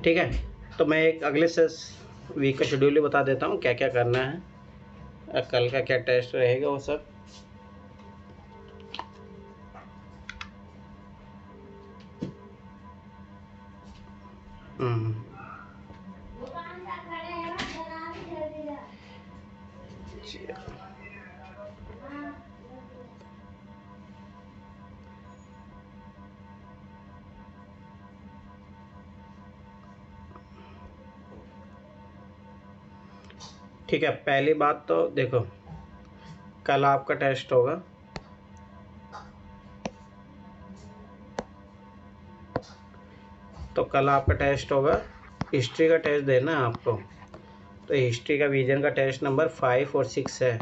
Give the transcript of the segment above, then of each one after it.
ठीक है। तो मैं एक अगले से वीक का शेड्यूल ही बता देता हूँ क्या क्या करना है, कल का क्या टेस्ट रहेगा वो सब। ठीक है, पहली बात तो देखो, कल आपका टेस्ट होगा, तो कल आपका टेस्ट होगा, हिस्ट्री का टेस्ट देना है आपको। तो हिस्ट्री का विजन का टेस्ट नंबर 5 और 6 है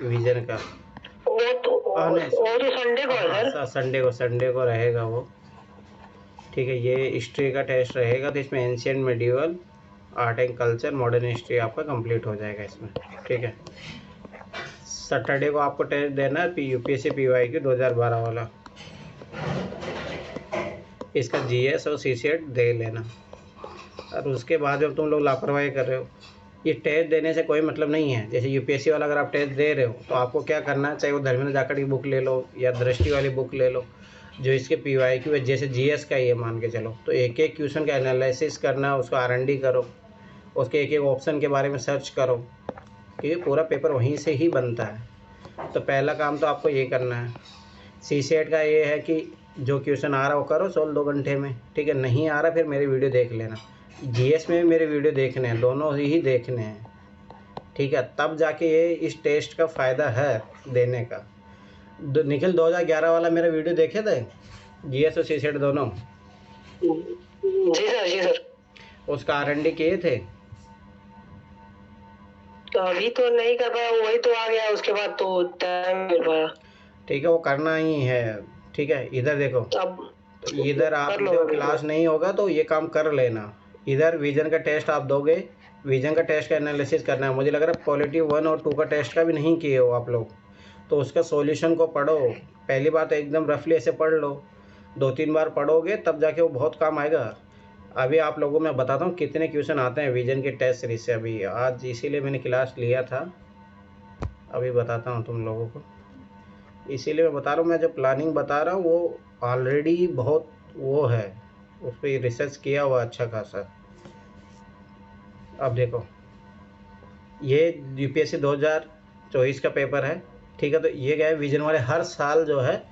विजन का। वो तो संडे को है सर। संडे को रहेगा वो। ठीक है, ये हिस्ट्री का टेस्ट रहेगा, तो इसमें ancient medieval, art and culture, modern history आपका कंप्लीट हो जाएगा इसमें। ठीक है, सैटरडे को आपको टेस्ट देना है यूपीएससी पीवाईक्यू 2012 वाला, इसका जीएस और सीसीएट दे लेना। और उसके बाद जब तुम लोग लापरवाही कर रहे हो, ये टेस्ट देने से कोई मतलब नहीं है। जैसे यूपीएससी वाला अगर आप टेस्ट दे रहे हो तो आपको क्या करना है, चाहे वो धर्मेंद्र जाखड़ की बुक ले लो या दृष्टि वाली बुक ले लो, जो इसके पीवाईक्यू है, जैसे जीएस का ये मान के चलो, तो एक एक क्वेश्चन का एनालिसिस करना है, उसको आरएनडी करो, उसके एक एक ऑप्शन के बारे में सर्च करो, क्योंकि पूरा पेपर वहीं से ही बनता है। तो पहला काम तो आपको ये करना है। सीसेट का ये है कि जो क्वेश्चन आ रहा हो करो सोल्व 2 घंटे में। ठीक है, नहीं आ रहा फिर मेरी वीडियो देख लेना। जीएस में भी मेरे वीडियो देखने हैं, दोनों ही देखने हैं। ठीक है, तब जाके ये इस टेस्ट का फ़ायदा है देने का। निखिल 2011 वाला मेरा वीडियो देखे थे, जीएस और सीसेट दोनों? जी सर, जी सर। उसका आरएनडी किए थे? तो अभी तो नहीं कर पाया, वही तो आ गया, उसके बाद तो टाइम मिल पाया। ठीक है, वो करना ही है। ठीक है, इधर देखो, अब तो इधर आप क्लास नहीं होगा तो ये काम कर लेना। इधर विजन का टेस्ट आप दोगे, विजन का टेस्ट का एनालिसिस करना है। मुझे लग रहा है पॉलिटी 1 और 2 का टेस्ट का भी नहीं किए हो आप लोग, तो उसका सॉल्यूशन को पढ़ो। पहली बात एकदम रफली ऐसे पढ़ लो, 2-3 बार पढ़ोगे तब जाके वो बहुत काम आएगा। अभी आप लोगों मैं बताता हूँ कितने क्वेश्चन आते हैं विजन के टेस्ट सीरीज से अभी आज, इसीलिए मैंने क्लास लिया था। अभी बताता हूँ तुम लोगों को, इसीलिए मैं बता रहा हूँ। मैं जो प्लानिंग बता रहा हूँ वो ऑलरेडी बहुत वो है, उस पर रिसर्च किया हुआ अच्छा खासा। अब देखो, ये यूपीएससी 2024 का पेपर है। ठीक है, तो ये क्या है, विजन वाले हर साल जो है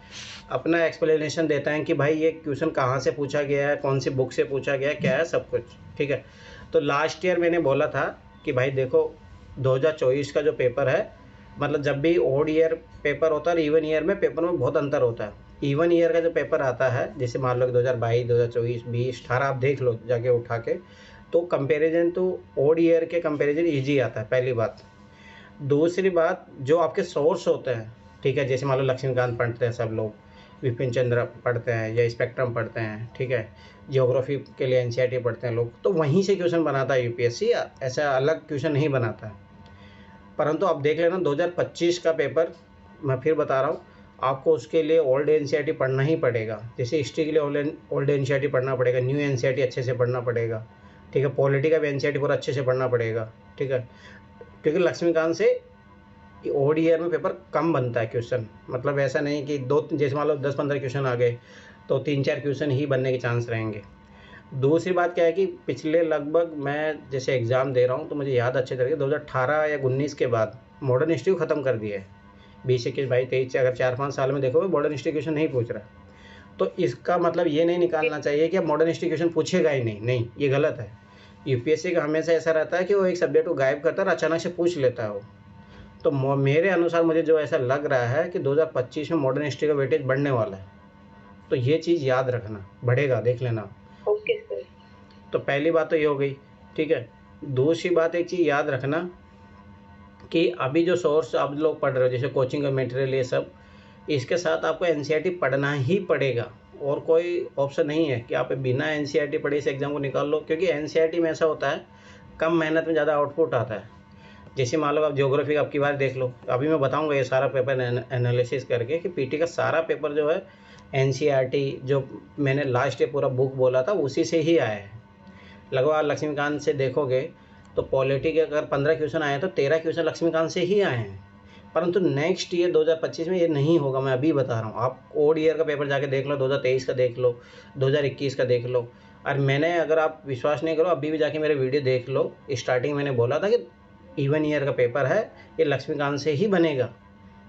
अपना एक्सप्लेनेशन देता है कि भाई ये क्वेश्चन कहाँ से पूछा गया है, कौन सी बुक से पूछा गया है, क्या है सब कुछ। ठीक है, तो लास्ट ईयर मैंने बोला था कि भाई देखो 2024 का जो पेपर है, मतलब जब भी ओड ईयर पेपर होता है और इवन ईयर में पेपर में बहुत अंतर होता है। इवन ईयर का जो पेपर आता है, जैसे मान लो 2022, 2024, 20, 18 आप देख लो जाके उठा के, तो कंपैरिजन तो ओड ईयर के कंपैरिजन इजी आता है, पहली बात। दूसरी बात, जो आपके सोर्स होते हैं, ठीक है, जैसे मान लो लक्ष्मीकांत पढ़ते हैं सब लोग, विपिन चंद्र पढ़ते हैं या स्पेक्ट्रम पढ़ते हैं, ठीक है, जियोग्राफी के लिए एनसीईआरटी पढ़ते हैं लोग, तो वहीं से क्वेश्चन बनाता है यूपीएससी, ऐसा अलग क्वेश्चन नहीं बनाता है। परंतु आप देख लेना 2025 का पेपर, मैं फिर बता रहा हूँ आपको, उसके लिए ओल्ड एनसीईआरटी पढ़ना ही पड़ेगा। जैसे हिस्ट्री के लिए ओल्ड एनसीईआरटी पढ़ना पड़ेगा, न्यू एनसीईआरटी अच्छे से पढ़ना पड़ेगा। ठीक है, पॉलिटी का भी एनसीईआरटी पूरा अच्छे से पढ़ना पड़ेगा। ठीक है, क्योंकि लक्ष्मीकांत से ओड ईयर में पेपर कम बनता है क्वेश्चन, मतलब ऐसा नहीं कि दो, जैसे मान लो 10-15 क्वेश्चन आ गए तो 3-4 क्वेश्चन ही बनने के चांस रहेंगे। दूसरी बात क्या है कि पिछले लगभग मैं जैसे एग्ज़ाम दे रहा हूँ तो मुझे याद अच्छे तरीके 2018 या 19 के बाद मॉडर्न हिस्ट्री ख़त्म कर दिया है। 20, 21, 22, 23 से अगर 4-5 साल में देखोगे मॉडर्न हिस्ट्री क्वेश्चन नहीं पूछ रहा। तो इसका मतलब ये नहीं निकालना चाहिए कि अब मॉडर्न हिस्ट्री क्वेश्चन पूछेगा ही नहीं, नहीं, ये गलत है। यूपीएससी का हमेशा ऐसा रहता है कि वो एक सब्जेक्ट को गायब करता है और अचानक से पूछ लेता है वो। तो मेरे अनुसार मुझे जो ऐसा लग रहा है कि 2025 में मॉडर्न हिस्ट्री का वेटेज बढ़ने वाला है, तो ये चीज़ याद रखना, बढ़ेगा, देख लेना। Okay sir. तो पहली बात तो ये हो गई। ठीक है, दूसरी बात एक चीज़ याद रखना कि अभी जो सोर्स आप लोग पढ़ रहे हो, जैसे कोचिंग का मटेरियल ये सब, इसके साथ आपको एनसीईआरटी पढ़ना ही पड़ेगा, और कोई ऑप्शन नहीं है कि आप बिना एनसीईआरटी पढ़े इस एग्ज़ाम को निकाल लो। क्योंकि एनसीईआरटी में ऐसा होता है, कम मेहनत में ज़्यादा आउटपुट आता है। जैसे मान लो आप ज्योग्राफी अब की बार देख लो, अभी मैं बताऊंगा ये सारा पेपर एनालिसिस करके कि पीटी का सारा पेपर जो है एनसीईआरटी, जो मैंने लास्ट ईयर पूरा बुक बोला था उसी से ही आया है। लगभग आप लक्ष्मीकांत से देखोगे तो पॉलिटी के अगर 15 क्वेश्चन आए तो 13 क्वेश्चन लक्ष्मीकांत से ही आए हैं। परंतु नेक्स्ट ईयर 2025 में ये नहीं होगा, मैं अभी बता रहा हूँ। आप ओड ईयर का पेपर जाके देख लो, 2023 का देख लो, 2021 का देख लो। और मैंने, अगर आप विश्वास नहीं करो, अभी भी जाके मेरे वीडियो देख लो, स्टार्टिंग मैंने बोला था कि इवन ईयर का पेपर है, ये लक्ष्मीकांत से ही बनेगा,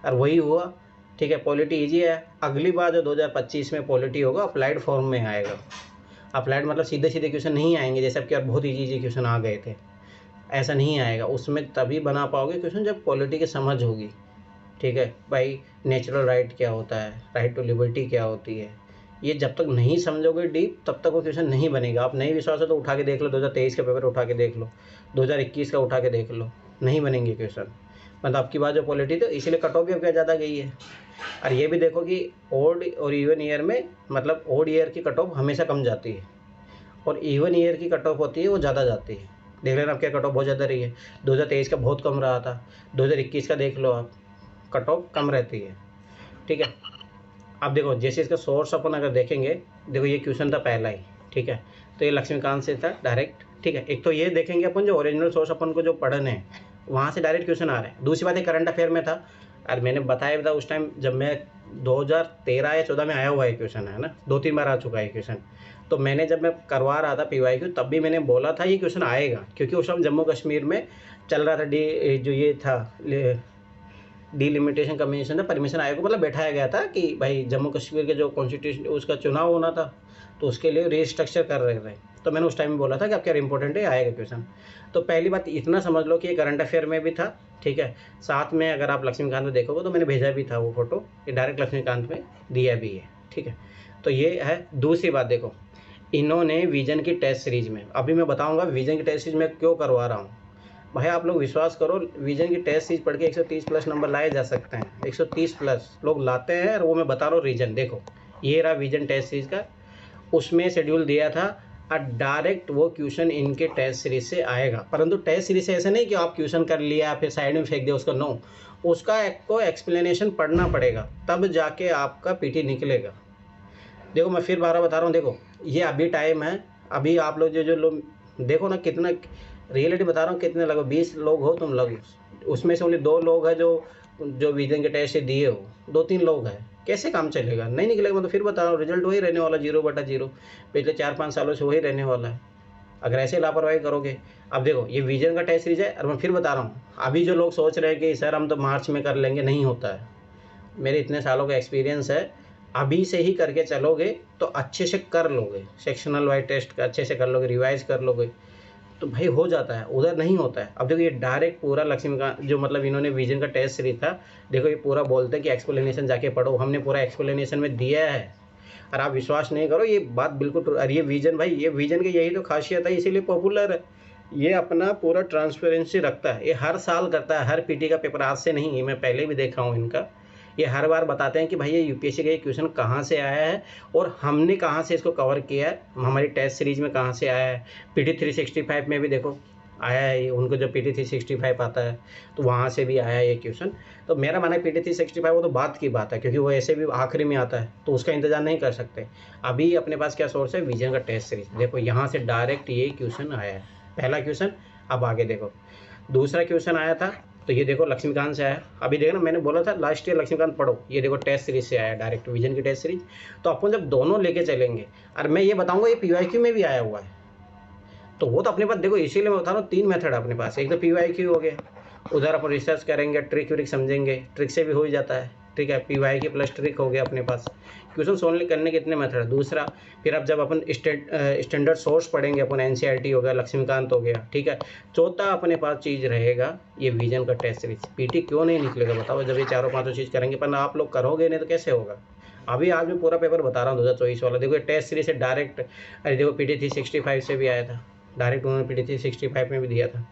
और वही हुआ। ठीक है, पॉलिटी ईजी है। अगली बार जो 2025 में पॉलिटी होगा अप्लाइड फॉर्म में आएगा। अप्लाइड मतलब सीधे सीधे क्वेश्चन नहीं आएंगे, जैसे अब क्या बहुत ईजी क्वेश्चन आ गए थे, ऐसा नहीं आएगा। उसमें तभी बना पाओगे क्वेश्चन जब पॉलिटी की समझ होगी। ठीक है भाई, नेचुरल राइट क्या होता है, राइट टू लिबर्टी क्या होती है, ये जब तक नहीं समझोगे डीप तब तक वो क्वेश्चन नहीं बनेगा। आप नहीं विश्वास हो तो उठा के देख लो, 2023 का पेपर उठा के देख लो, 2021 का उठा के देख लो, नहीं बनेंगे क्वेश्चन। मतलब आपकी बात जो पॉलिटी, तो इसीलिए कट ऑफ भी अब क्या ज़्यादा गई है। और ये भी देखो कि ओड और इवन ईयर में, मतलब ओड ईयर की कट ऑफ हमेशा कम जाती है और इवन ईयर की कट ऑफ होती है वो ज़्यादा जाती है। देख लेना, अब क्या कट ऑफ बहुत ज़्यादा रही है। 2023 का बहुत कम रहा था, 2021 का देख लो आप, कट ऑफ कम रहती है। ठीक है, अब देखो जैसे इसका सोर्स अपन अगर देखेंगे, देखो ये क्वेश्चन था पहला ही। ठीक है, तो ये लक्ष्मीकांत से था डायरेक्ट। ठीक है, एक तो ये देखेंगे अपन, जो ओरिजिनल सोर्स अपन को जो पढ़ने हैं वहाँ से डायरेक्ट क्वेश्चन आ रहे हैं। दूसरी बात है, करंट अफेयर में था, और मैंने बताया था उस टाइम जब मैं 2013 या 14 में आया हुआ है क्वेश्चन, है ना, 2-3 बार आ चुका है क्वेश्चन। तो मैंने जब मैं करवा रहा था PYQ तब भी मैंने बोला था ये क्वेश्चन आएगा, क्योंकि उस टाइम जम्मू कश्मीर में चल रहा था जो ये था डिलिमिटेशन कमीशन था, परमिशन आयोग को मतलब बैठाया गया था कि भाई जम्मू कश्मीर के जो कॉन्स्टिट्यूशन उसका चुनाव होना था, तो उसके लिए रिस्ट्रक्चर कर रहे थे। तो मैंने उस टाइम में बोला था कि अब क्या इंपॉर्टेंट है, आएगा क्वेश्चन। तो पहली बात इतना समझ लो कि ये करंट अफेयर में भी था। ठीक है, साथ में अगर आप लक्ष्मीकांत में देखोगे तो मैंने भेजा भी था वो फोटो, ये डायरेक्ट लक्ष्मीकांत में दिया भी है। ठीक है, तो ये है। दूसरी बात देखो, इन्होंने विजन की टेस्ट सीरीज में, अभी मैं बताऊंगा विजन की टेस्ट सीरीज में क्यों करवा रहा हूँ। भाई आप लोग विश्वास करो, विजन की टेस्ट सीरीज पढ़ के 130 प्लस नंबर लाए जा सकते हैं, 130 प्लस लोग लाते हैं। और वो मैं बता रहा हूँ रीजन, देखो ये रहा विजन टेस्ट सीरीज का, उसमें शेड्यूल दिया था और डायरेक्ट वो क्वेश्चन इनके टेस्ट सीरीज से आएगा। परंतु टेस्ट सीरीज से ऐसे नहीं कि आप क्वेश्चन कर लिया फिर साइड में फेंक दिया उसका, नो, उसका को एक्सप्लेनेशन पढ़ना पड़ेगा, तब जाके आपका PT निकलेगा। देखो मैं फिर बारह बता रहा हूँ, देखो ये अभी टाइम है, अभी आप लोग जो लोग देखो ना, कितना रियलिटी बता रहा हूँ, कितने लगो 20 लोग हो तुम लोग, उसमें से ओनली 2 लोग हैं जो विजन के टेस्ट से दिए हो, 2-3 लोग हैं, कैसे काम चलेगा, नहीं निकलेगा। मैं तो फिर बता रहा हूँ, रिजल्ट वही रहने वाला 0/0, पिछले 4-5 सालों से वही रहने वाला है अगर ऐसे लापरवाही करोगे। अब देखो ये विजन का टेस्ट सीरीज है, और मैं फिर बता रहा हूँ, अभी जो लोग सोच रहे हैं कि सर हम तो मार्च में कर लेंगे, नहीं होता है। मेरे इतने सालों का एक्सपीरियंस है, अभी से ही करके चलोगे तो अच्छे से कर लोगे, सेक्शनल वाइज टेस्ट अच्छे से कर लोगे, रिवाइज कर लोगे, तो भाई हो जाता है, उधर नहीं होता है। अब देखो ये डायरेक्ट पूरा लक्ष्मीकांत जो मतलब इन्होंने विजन का टेस्ट सीरीज था, देखो ये पूरा बोलते हैं कि एक्सप्लेनेशन जाके पढ़ो, हमने पूरा एक्सप्लेनेशन में दिया है। और आप विश्वास नहीं करो, ये बात बिल्कुल, और ये विजन भाई, ये विजन की यही तो खासियत है, इसीलिए पॉपुलर है। ये अपना पूरा ट्रांसपेरेंसी रखता है, ये हर साल करता है, हर PT का पेपर, आज से नहीं, मैं पहले भी देखा हूँ इनका। ये हर बार बताते हैं कि भाई ये UPSC का ये क्वेश्चन कहाँ से आया है और हमने कहाँ से इसको कवर किया है, हमारी टेस्ट सीरीज में कहाँ से आया है। PT 365 में भी देखो आया है, उनको जो PT 365 आता है तो वहाँ से भी आया है ये क्वेश्चन। तो मेरा मानना है PT 365 वो तो बात की बात है, क्योंकि वो ऐसे भी आखिरी में आता है तो उसका इंतजार नहीं कर सकते। अभी अपने पास क्या सोर्स है, विजन का टेस्ट सीरीज, देखो यहाँ से डायरेक्ट ये क्वेश्चन आया है, पहला क्वेश्चन। अब आगे देखो दूसरा क्वेश्चन आया था, तो ये देखो लक्ष्मीकांत से आया। अभी देखो ना, मैंने बोला था लास्ट ईयर लक्ष्मीकांत पढ़ो, ये देखो टेस्ट सीरीज से आया, डायरेक्ट विजन की टेस्ट सीरीज। तो अपन जब दोनों लेके चलेंगे, और मैं ये बताऊंगा ये PYQ में भी आया हुआ है, तो वो तो अपने पास देखो, इसीलिए मैं बता रहा हूँ 3 मेथड अपने पास, एक तो PYQ हो गया, उधर अपन रिसर्च करेंगे, ट्रिक व्रिक समझेंगे, ट्रिक से भी हो ही जाता है। ठीक है, PYQ प्लस ट्रिक हो गया अपने पास, क्वेश्चन सोल्व करने के इतने मेथड है। दूसरा फिर अब जब अपन स्टैंडर्ड सोर्स पढ़ेंगे, अपन NCERT हो गया, लक्ष्मीकांत हो गया। ठीक है, चौथा अपने पास चीज़ रहेगा ये विजन का टेस्ट सीरीज। PT क्यों नहीं निकलेगा बताओ, जब ये चारों पाँचों चीज़ करेंगे, पर आप लोग करोगे नहीं तो कैसे होगा। अभी आज मैं पूरा पेपर बता रहा हूँ 2024 वाला, देखो टेस्ट सीरीज से डायरेक्ट, अरे देखो PT 365 से भी आया था, डायरेक्ट उन्होंने PT 365 में भी दिया था।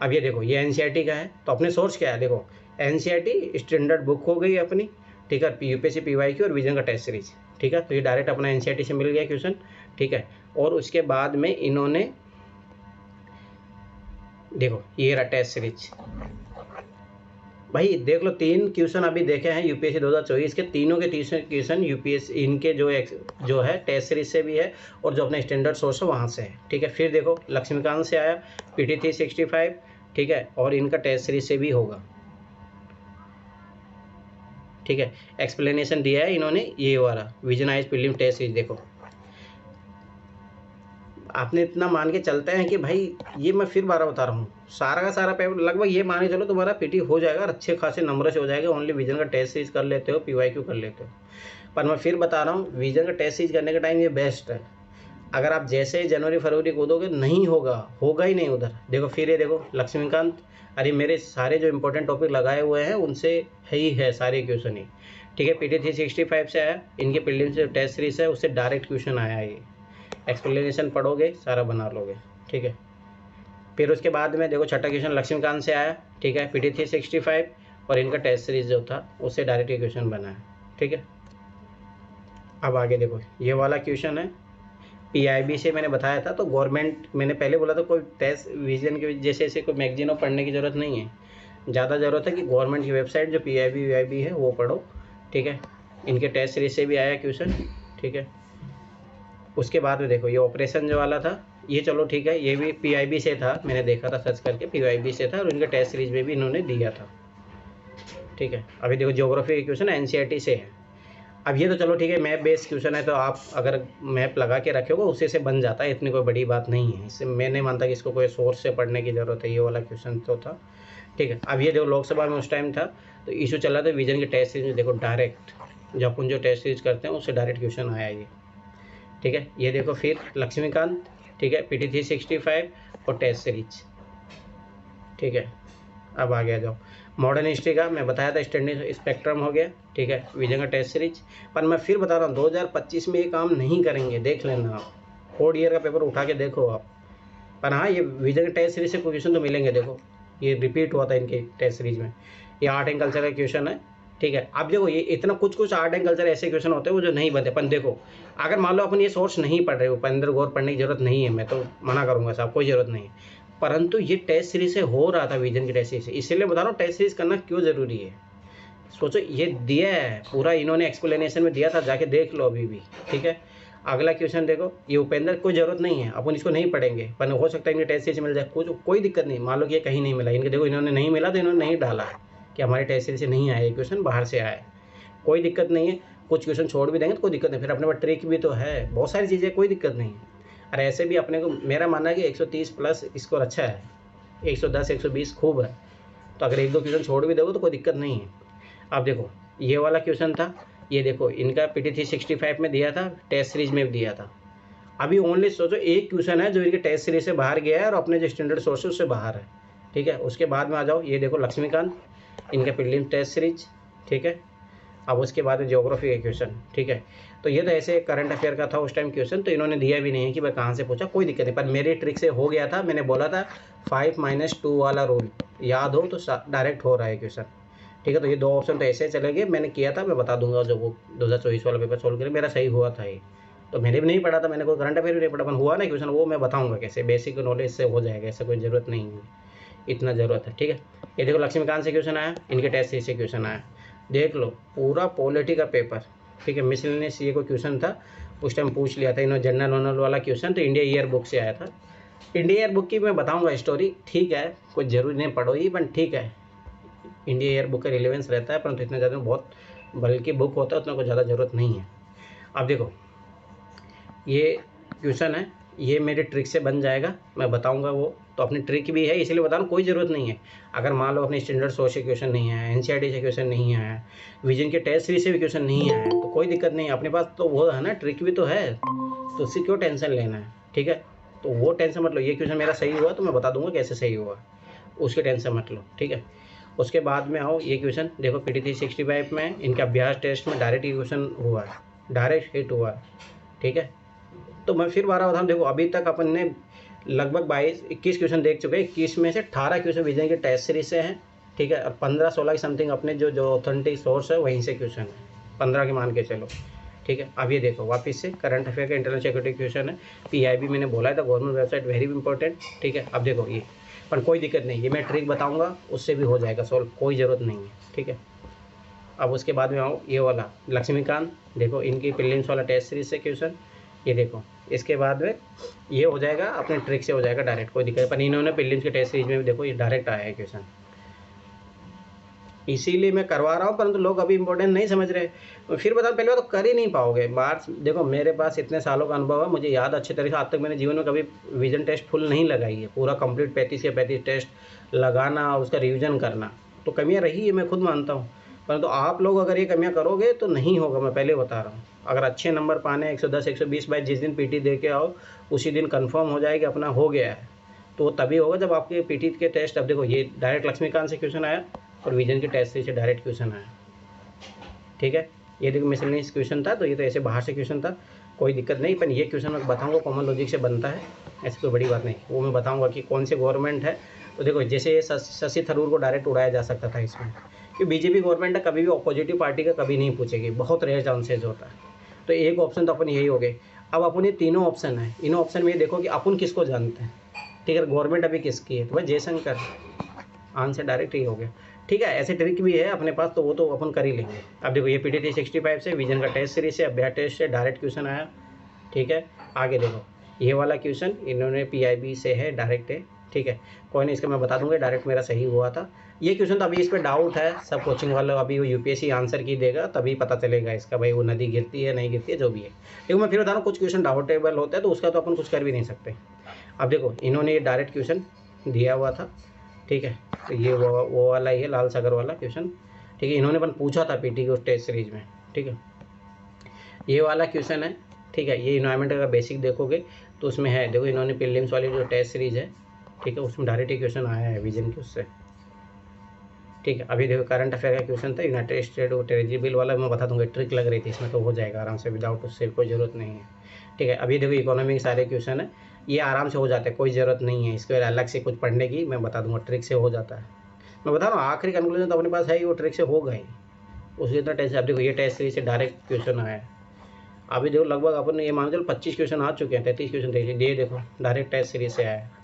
अब ये देखो ये NCERT का है, तो अपने सोर्स क्या है, देखो NCERT स्टैंडर्ड बुक हो गई अपनी। ठीक है, UPSC PYQ और विजन का टेस्ट सीरीज। ठीक है, तो ये डायरेक्ट अपना NCERT से मिल गया क्वेश्चन। ठीक है, और उसके बाद में इन्होंने देखो ये रहा टेस्ट सीरीज, भाई देख लो 3 क्वेश्चन अभी देखे हैं यूपीएससी 2024 के, तीनों के क्वेश्चन यूपीएससी इनके जो है टेस्ट सीरीज से भी है और जो अपने स्टैंडर्ड सोर्स है वहाँ से है। ठीक है, फिर देखो लक्ष्मीकांत से आया पीटी 365, ठीक है, और इनका टेस्ट सीरीज से भी होगा। ठीक है, एक्सप्लेनेशन दिया है इन्होंने ये वाला विजनाइज प्रीलिम टेस्ट सीरीज। देखो आपने इतना मान के चलते हैं कि भाई ये मैं फिर बार बता रहा हूँ, सारा का सारा पेपर लगभग ये मान के चलो तुम्हारा पीटी हो जाएगा और अच्छे खासे नंबर से हो जाएगा। ओनली विजन का टेस्ट सीरीज कर लेते हो, पीवाईक्यू कर लेते हो। पर मैं फिर बता रहा हूँ विजन का टेस्ट सीरीज करने का टाइम ये बेस्ट है। अगर आप जैसे जनवरी फरवरी कूदोगे नहीं होगा ही नहीं उधर। देखो फिर ये देखो लक्ष्मीकांत, अरे मेरे सारे जो इंपॉर्टेंट टॉपिक लगाए हुए हैं उनसे ही है सारे क्वेश्चन ही। ठीक है, पीटी 365 से आया, इनके प्रीलिम्स से टेस्ट सीरीज है उससे डायरेक्ट क्वेश्चन आया है। ये एक्सप्लेनेशन पढ़ोगे सारा बना लोगे। ठीक है, फिर उसके बाद में देखो छठा क्वेश्चन लक्ष्मीकांत से आया। ठीक है, पीटी 365 और इनका टेस्ट सीरीज जो था उससे डायरेक्ट क्वेश्चन बना है। ठीक है, अब आगे देखो ये वाला क्वेश्चन है पीआईबी से मैंने बताया था। तो गवर्नमेंट, मैंने पहले बोला था कोई टेस्ट विजन के जैसे ऐसे कोई मैगजीनों पढ़ने की ज़रूरत नहीं है, ज़्यादा ज़रूरत है कि गवर्नमेंट की वेबसाइट जो पीआईबी वीआईबी है वो पढ़ो। ठीक है, इनके टेस्ट सीरीज से भी आया क्वेश्चन। ठीक है, उसके बाद में देखो ये ऑपरेशन जो वाला था ये, चलो ठीक है, ये भी पीआईबी से था, मैंने देखा था सर्च करके पीआईबी से था और इनके टेस्ट सीरीज में भी इन्होंने दिया था। ठीक है, अभी देखो ज्योग्राफी के क्वेश्चन एनसीईआरटी से है। अब ये तो चलो ठीक है मैप बेस्ड क्वेश्चन है, तो आप अगर मैप लगा के रखे होगा उसी से बन जाता है, इतनी कोई बड़ी बात नहीं है। इससे मैं नहीं मानता कि इसको कोई सोर्स से पढ़ने की ज़रूरत है, ये वाला क्वेश्चन तो था। ठीक है, अब ये देखो लोकसभा में उस टाइम था तो इशू चला था विजन के टेस्ट सीरीज में। देखो डायरेक्ट जो अपन जो टेस्ट सीरीज करते हैं उससे डायरेक्ट क्वेश्चन आया ये। ठीक है, ये देखो फिर लक्ष्मीकांत, ठीक है, पीटी 365 और टेस्ट सीरीज। ठीक है, अब आ गया जाओ मॉडर्न हिस्ट्री का, मैं बताया था स्टैंडर्ड स्पेक्ट्रम हो गया। ठीक है, विजन का टेस्ट सीरीज। पर मैं फिर बता रहा हूँ 2025 में ये काम नहीं करेंगे, देख लेना आप, 4 ईयर का पेपर उठा के देखो आप। पर हाँ ये विजन के टेस्ट सीरीज से क्वेश्चन तो मिलेंगे। देखो ये रिपीट हुआ था इनके टेस्ट सीरीज में, ये आर्ट एंड कल्चर का क्वेश्चन है। ठीक है, अब देखो ये इतना कुछ आर्ट एंड कल्चर ऐसे क्वेश्चन होते हैं वो जो नहीं बनते। पर देखो अगर मान लो अपन ये सोर्स नहीं पढ़ रहे हो, अंदर गौर पढ़ने की जरूरत नहीं है, मैं तो मना करूँगा साहब, कोई ज़रूरत नहीं है। परंतु ये टेस्ट सीरीज से हो रहा था विजन की टेस्ट सीरीज से, इसलिए बता रहा हूँ टेस्ट सीरीज करना क्यों ज़रूरी है। सोचो ये दिया है पूरा इन्होंने एक्सप्लेनेशन में दिया था, जाके देख लो अभी भी। ठीक है, अगला क्वेश्चन देखो ये उपेंद्र, कोई ज़रूरत नहीं है, अपन इसको नहीं पढ़ेंगे, पर हो सकता है इनके टेस्ट सीरीज मिल जाए, कोई दिक्कत नहीं। मान लो कि ये कहीं नहीं मिला इनके, देखो इन्होंने नहीं मिला तो इन्होंने नहीं डाला कि हमारे टेस्ट सीरीज से नहीं आया, ये क्वेश्चन बाहर से आया, कोई दिक्कत नहीं है। कुछ क्वेश्चन छोड़ भी देंगे तो कोई दिक्कत नहीं, फिर अपने पास ट्रिक भी तो है, बहुत सारी चीज़ें, कोई दिक्कत नहीं है। और ऐसे भी अपने को मेरा मानना है कि 130 प्लस स्कोर अच्छा है, 110 120 खूब है। तो अगर 1-2 क्वेश्चन छोड़ भी दोगे तो कोई दिक्कत नहीं है। अब देखो ये वाला क्वेश्चन था, ये देखो इनका पीटी 365 में दिया था, टेस्ट सीरीज में भी दिया था। अभी ओनली सोचो एक क्वेश्चन है जो इनके टेस्ट सीरीज से बाहर गया है और अपने जो स्टैंडर्ड सोर्स है उससे बाहर है। ठीक है, उसके बाद में आ जाओ ये देखो लक्ष्मीकांत, इनका प्रीलिम टेस्ट सीरीज। ठीक है, अब उसके बाद में ज्योग्राफी का क्वेश्चन। ठीक है, तो ये तो ऐसे करंट अफेयर का था उस टाइम क्वेश्चन, तो इन्होंने दिया भी नहीं है कि मैं कहाँ से पूछा, कोई दिक्कत नहीं। पर मेरी ट्रिक से हो गया था, मैंने बोला था 5-2 वाला रूल याद हो तो डायरेक्ट हो रहा है क्वेश्चन। ठीक है, तो ये 2 ऑप्शन तो ऐसे चले गए, मैंने किया था, मैं बता दूंगा जब वो 2024 वाला पेपर सोल्व करें, मेरा सही हुआ था ये। तो मैंने भी नहीं पढ़ा था, मैंने कोई करंट अफेयर भी नहीं पढ़ा, पर हुआ ना क्वेश्चन, वो मैं बताऊंगा कैसे, बेसिक नॉलेज से हो जाएगा, ऐसा कोई ज़रूरत नहीं है, इतना ज़रूरत है। ठीक है, ये देखो लक्ष्मीकांत से क्वेश्चन आया, इनके टेस्ट से क्वेश्चन आया, देख लो पूरा पॉलिटी का पेपर। ठीक है, मिसलेनियस ये कोई क्वेश्चन था उस टाइम पूछ लिया था इन्होंने, जनरल नॉलेज वाला क्वेश्चन, तो इंडिया ईयर बुक से आया था। इंडिया ईयर बुक की मैं बताऊंगा स्टोरी, ठीक है, कोई ज़रूरी नहीं पढ़ो ही, पर ठीक है इंडिया ईयर बुक का रिलेवेंस रहता है, परंतु इतना ज़्यादा बहुत बल्कि बुक होता है उतना कोई ज़्यादा ज़रूरत नहीं है। अब देखो ये क्वेश्चन है, ये मेरे ट्रिक से बन जाएगा, मैं बताऊंगा वो, तो अपनी ट्रिक भी है इसलिए बता रहा हूँ, कोई ज़रूरत नहीं है। अगर मान लो अपने स्टैंडर्ड सोर्स से क्वेश्चन नहीं है, एनसीईआरटी से क्वेश्चन नहीं है, विजन के टेस्ट सीरीज से भी क्वेश्चन नहीं है, तो कोई दिक्कत नहीं है, अपने पास तो वो है ना, ट्रिक भी तो है, तो उससे क्यों टेंशन लेना है। ठीक है, तो वो टेंशन मत लो, ये क्वेश्चन मेरा सही हुआ तो मैं बता दूंगा कैसे सही हुआ, उसकी टेंशन मत लो। ठीक है, उसके बाद में आओ ये क्वेश्चन देखो पीटी 365 में इनका अभ्यास टेस्ट में डायरेक्ट क्वेश्चन हुआ है, डायरेक्ट हिट हुआ है। ठीक है, तो मैं फिर 12 बता, देखो अभी तक अपन ने लगभग 22-21 क्वेश्चन देख चुके हैं, 21 में से 18 क्वेश्चन विजन के टेस्ट सीरीज से हैं। ठीक है, और 15-16 की समथिंग अपने जो ऑथेंटिक सोर्स है वहीं से क्वेश्चन है, 15 के मान के चलो। ठीक है, अब ये देखो वापस से करंट अफेयर का इंटरनल सिक्योरिटी क्वेश्चन है, पीआईबी मैंने बोला था गवर्नमेंट वेबसाइट वेरी इंपॉर्टेंट। ठीक है, अब देखो ये पर कोई दिक्कत नहीं, ये मैं ट्रिक बताऊंगा उससे भी हो जाएगा सॉल्व, कोई ज़रूरत नहीं है, ठीक है। अब उसके बाद में आओ ये वाला लक्ष्मीकांत, देखो इनकी प्रीलिम्स वाला टेस्ट सीरीज से क्वेश्चन, ये देखो इसके बाद में ये हो जाएगा अपने ट्रिक से हो जाएगा डायरेक्ट, कोई दिक्कत। पर इन्होंने प्रीलिम्स के टेस्ट सीरीज में भी देखो ये डायरेक्ट आया है क्वेश्चन, इसीलिए मैं करवा रहा हूँ, परंतु लोग अभी इंपॉर्टेंट नहीं समझ रहे। फिर बताओ, पहले बात तो कर ही नहीं पाओगे। मार्क्स देखो, मेरे पास इतने सालों का अनुभव है, मुझे याद अच्छे तरीके से, आज तक मैंने जीवन में कभी विजन टेस्ट फुल नहीं लगाई है, पूरा कंप्लीट 35 या 35 टेस्ट लगाना, उसका रिविजन करना, तो कमियाँ रही है, मैं खुद मानता हूँ। परंतु आप लोग अगर ये कमियाँ करोगे तो नहीं होगा, मैं पहले बता रहा हूँ। अगर अच्छे नंबर पाने 110 120 बाई जिस दिन पीटी दे के आओ उसी दिन कंफर्म हो जाएगा अपना हो गया है, तो तभी होगा जब आपके पीटी के टेस्ट। अब देखो ये डायरेक्ट लक्ष्मीकांत से क्वेश्चन आया और विजन के टेस्ट से डायरेक्ट क्वेश्चन आया, ठीक है। ये देखो मिसलेनियस क्वेश्चन था, तो ये तो ऐसे बाहर से क्वेश्चन था, कोई दिक्कत नहीं। पर ये क्वेश्चन मैं बताऊंगा कॉमन लॉजिक से बनता है, ऐसी कोई बड़ी बात नहीं, वो मैं बताऊंगा कि कौन से गवर्नमेंट है। तो देखो जैसे ये शशि थरूर को डायरेक्ट उड़ाया जा सकता था इसमें, कि बीजेपी गवर्नमेंट है, कभी भी अपोजिटिव पार्टी का कभी नहीं पूछेगी, बहुत रेयर चांसेज होता है। तो एक ऑप्शन तो अपन यही हो गए। अब अपन ये तीनों ऑप्शन है, इन ऑप्शन में ये देखो कि अपन किसको जानते हैं, ठीक है। गवर्नमेंट अभी किसकी है, तो भाई जयशंकर, आंसर डायरेक्ट ही हो गया, ठीक है। ऐसे ट्रिक भी है अपने पास, तो वो तो अपन कर ही लेंगे। अब देखो ये पीटी 65 से विजन का टेस्ट सीरीज से अभ्यास टेस्ट से डायरेक्ट क्वेश्चन आया, ठीक है। आगे देखो ये वाला क्वेश्चन इन्होंने पीआईबी से है, डायरेक्ट है, ठीक है। कोई नहीं, इसका मैं बता दूंगा, डायरेक्ट मेरा सही हुआ था ये क्वेश्चन। तो अभी इस पर डाउट है सब कोचिंग वाले, अभी वो यूपीएससी आंसर की देगा तभी पता चलेगा इसका, भाई वो नदी गिरती है नहीं गिरती है जो भी है। लेकिन मैं फिर बता रहा हूँ कुछ क्वेश्चन डाउटेबल होता है तो उसका तो अपन कुछ कर भी नहीं सकते। अब देखो इन्होंने ये डायरेक्ट क्वेश्चन दिया हुआ था, ठीक है। तो ये वो वाला ही है, लाल सागर वाला क्वेश्चन, ठीक है। इन्होंने अपन पूछा था पीटी के उस टेस्ट सीरीज में, ठीक है। ये वाला क्वेश्चन है, ठीक है। ये इन्वायरमेंट का बेसिक देखोगे तो उसमें है, देखो इन्होंने प्रीलिम्स वाली जो टेस्ट सीरीज है, ठीक है, उसमें डायरेक्ट ही क्वेश्चन आया है विजन के उससे, ठीक है। अभी देखो करंट अफेयर का क्वेश्चन था, यूनाइटेड स्टेट वो ट्रेजरी बिल वाला, मैं बता दूंगा, ट्रिक लग रही थी इसमें, तो हो जाएगा आराम से, विदाउट उससे कोई ज़रूरत नहीं है, ठीक है। अभी देखो इकोनॉमी के सारे क्वेश्चन है, ये आराम से हो जाते हैं, कोई ज़रूरत नहीं है इसके अलग से कुछ पढ़ने की, मैं बता दूंगा, ट्रिक से हो जाता है। मैं बता रहा हूँ आखिरी कंक्लूजन तो अपने पास है ही, वो ट्रिक से होगा ही, उसके इतना टेस्ट। अब देखो ये टेस्ट सीरीज से डायरेक्ट क्वेश्चन आया है। अभी देखो लगभग अपन ने ये मान चलो 25 क्वेश्चन आ चुके हैं, 33 क्वेश्चन देख लीजिए, ये देखो डायरेक्ट टेस्ट सीरीज से आया है।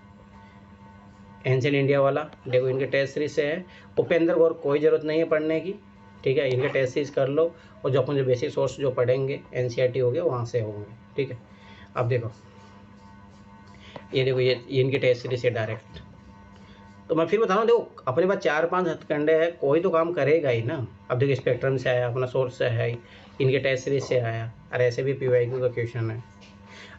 एंशिएंट इंडिया वाला देखो इनके टेस्ट सीरीज से है। उपेंद्र गौर कोई ज़रूरत नहीं है पढ़ने की, ठीक है, इनके टेस्ट सीरीज कर लो, और जो अपन जो बेसिक सोर्स जो पढ़ेंगे एनसीईआरटी हो गया वहाँ से होंगे, ठीक है। अब देखो ये देखो ये इनके टेस्ट सीरीज से डायरेक्ट। तो मैं फिर बता रहा हूँ, देखो अपने पास 4-5 हथकंडे हैं, कोई तो काम करेगा ही ना। अब देखो स्पेक्ट्रम से आया, अपना सोर्स से है, इनके टेस्ट सीरीज से आया, और ऐसे भी पीवाईक्यू का क्वेश्चन है।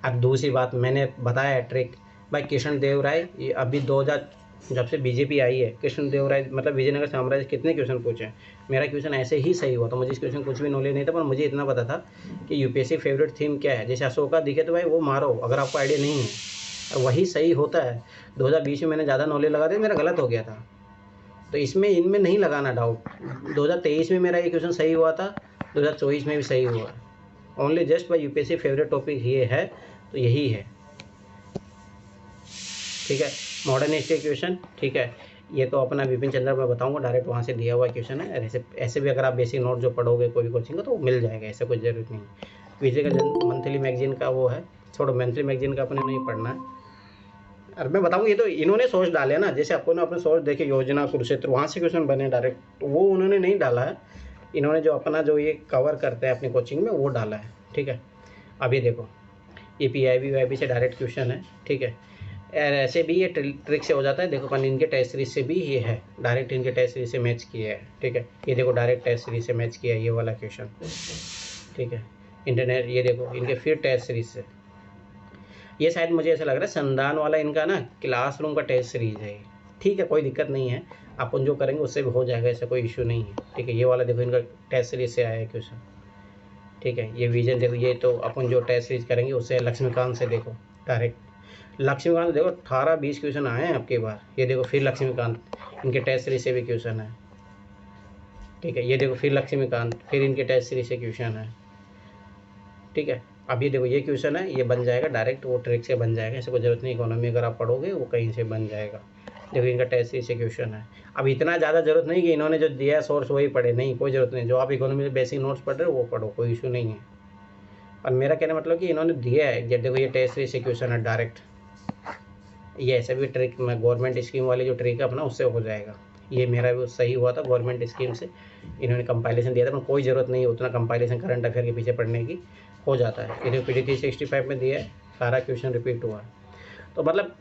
अब दूसरी बात मैंने बताया ट्रिक, भाई कृष्ण देव राय, ये अभी 2000 जब से बीजेपी आई है, कृष्ण देव राय मतलब विजयनगर साम्राज्य कितने क्वेश्चन पूछे, मेरा क्वेश्चन ऐसे ही सही हुआ। तो मुझे इस क्वेश्चन कुछ भी नॉलेज नहीं था, पर मुझे इतना पता था कि यूपीएससी फेवरेट थीम क्या है, जैसे अशोका दिखे तो भाई वो मारो, अगर आपको आइडिया नहीं है, और वही सही होता है। 2020 में मैंने ज़्यादा नॉलेज लगा दिया, मेरा गलत हो गया था, तो इसमें इनमें नहीं लगाना डाउट। 2023 में मेरा ये क्वेश्चन सही हुआ था, 2024 में भी सही हुआ, only just by UPSC favourite topic ये है, तो यही है, ठीक है। मॉडर्न हिस्ट्री क्वेश्चन, ठीक है, ये तो अपना विपिन चंद्र मैं बताऊंगा, डायरेक्ट वहाँ से दिया हुआ क्वेश्चन है। ऐसे ऐसे भी अगर आप बेसिक नोट जो पढ़ोगे कोई भी कोचिंग का तो मिल जाएगा, ऐसा कोई ज़रूरत नहीं है। विजय का मंथली मैगजीन का वो है, छोड़ो मंथली मैगजीन का अपने नहीं पढ़ना है। और मैं बताऊँगा ये तो इन्होंने सोर्स डाले ना, जैसे आपको ना अपने सोर्स देखे योजना कुरुक्षेत्र वहाँ से क्वेश्चन बने डायरेक्ट, तो वो उन्होंने नहीं डाला है, इन्होंने जो अपना जो ये कवर करते हैं अपनी कोचिंग में वो डाला है, ठीक है। अभी देखो ये पीआईबी से डायरेक्ट क्वेश्चन है, ठीक है। ऐसे भी ये ट्रिक से हो जाता है, देखो अपन इनके टेस्ट सीरीज से भी ये है, डायरेक्ट इनके टेस्ट सीरीज से मैच किया है, ठीक है। ये देखो डायरेक्ट टेस्ट सीरीज से मैच किया है ये वाला क्वेश्चन, ठीक है। इंटरनेट ये देखो इनके फिर टेस्ट सीरीज से, ये शायद मुझे ऐसा लग रहा है संधान वाला इनका ना क्लासरूम का टेस्ट सीरीज है, ठीक है, कोई दिक्कत नहीं है, अपन जो करेंगे उससे भी हो जाएगा, ऐसा कोई इशू नहीं है, ठीक है। ये वाला देखो इनका टेस्ट सीरीज से आया है क्वेश्चन, ठीक है। ये विजन देखो, ये तो अपन जो टेस्ट सीरीज करेंगे उससे, लक्ष्मीकांत से देखो डायरेक्ट, लक्ष्मीकांत देखो 18-20 क्वेश्चन आए हैं आपके बार, ये देखो फिर लक्ष्मीकांत, इनके टेस्ट सीरीज से भी क्वेश्चन है, ठीक है। ये देखो फिर लक्ष्मीकांत, फिर इनके टेस्ट सीरीज से क्वेश्चन है, ठीक है। अब ये देखो ये क्वेश्चन है, ये बन जाएगा डायरेक्ट, वो ट्रिक से बन जाएगा, ऐसे कोई ज़रूरत नहीं, इकोनॉमी अगर आप पढ़ोगे वो कहीं से बन जाएगा। देखो इनका टेस्ट सीरीज से क्वेश्चन है। अब इतना ज़्यादा ज़रूरत नहीं कि इन्होंने जो दिया सोर्स वही पढ़े, नहीं, कोई ज़रूरत नहीं, जो आप इकोनॉमी में बेसिक नोट्स पढ़ रहे हो वो पढ़ो, कोई इशू नहीं है। और मेरा कहने मतलब कि इन्होंने दिया है, जब देखो ये टेस्ट सीरीज से क्वेश्चन है डायरेक्ट, ये ऐसे भी ट्रिक मैं गवर्नमेंट स्कीम वाली जो ट्रिक है अपना उससे हो जाएगा। ये मेरा भी सही हुआ था गवर्नमेंट स्कीम से, इन्होंने कंपाइलेशन दिया था, पर कोई ज़रूरत नहीं है उतना कंपाइलेशन करंट अफेयर के पीछे पढ़ने की, हो जाता है। ये जो PDT 65 में दिया है सारा क्वेश्चन रिपीट हुआ है। तो मतलब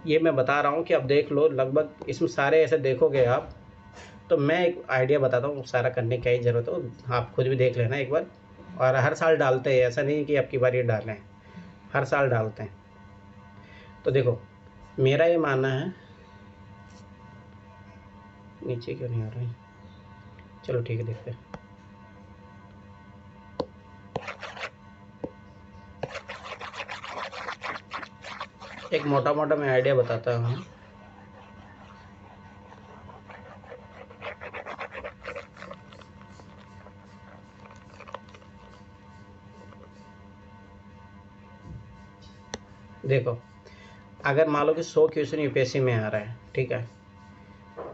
ये मैं बता रहा हूँ कि अब देख लो, लगभग इसमें सारे ऐसे देखोगे आप, तो मैं एक आइडिया बताता हूँ, सारा करने की क्या ही ज़रूरत है, आप खुद भी देख लेना एक बार। और हर साल डालते हैं, ऐसा नहीं कि अब की बार ये डालें, हर साल डालते हैं। तो देखो मेरा ये मानना है, नीचे क्यों नहीं आ रहा है, चलो ठीक है देखते हैं। एक मोटा मोटा मैं आइडिया बताता हूँ। देखो अगर मान लो कि 100 क्वेश्चन UPSC में आ रहा है, ठीक है,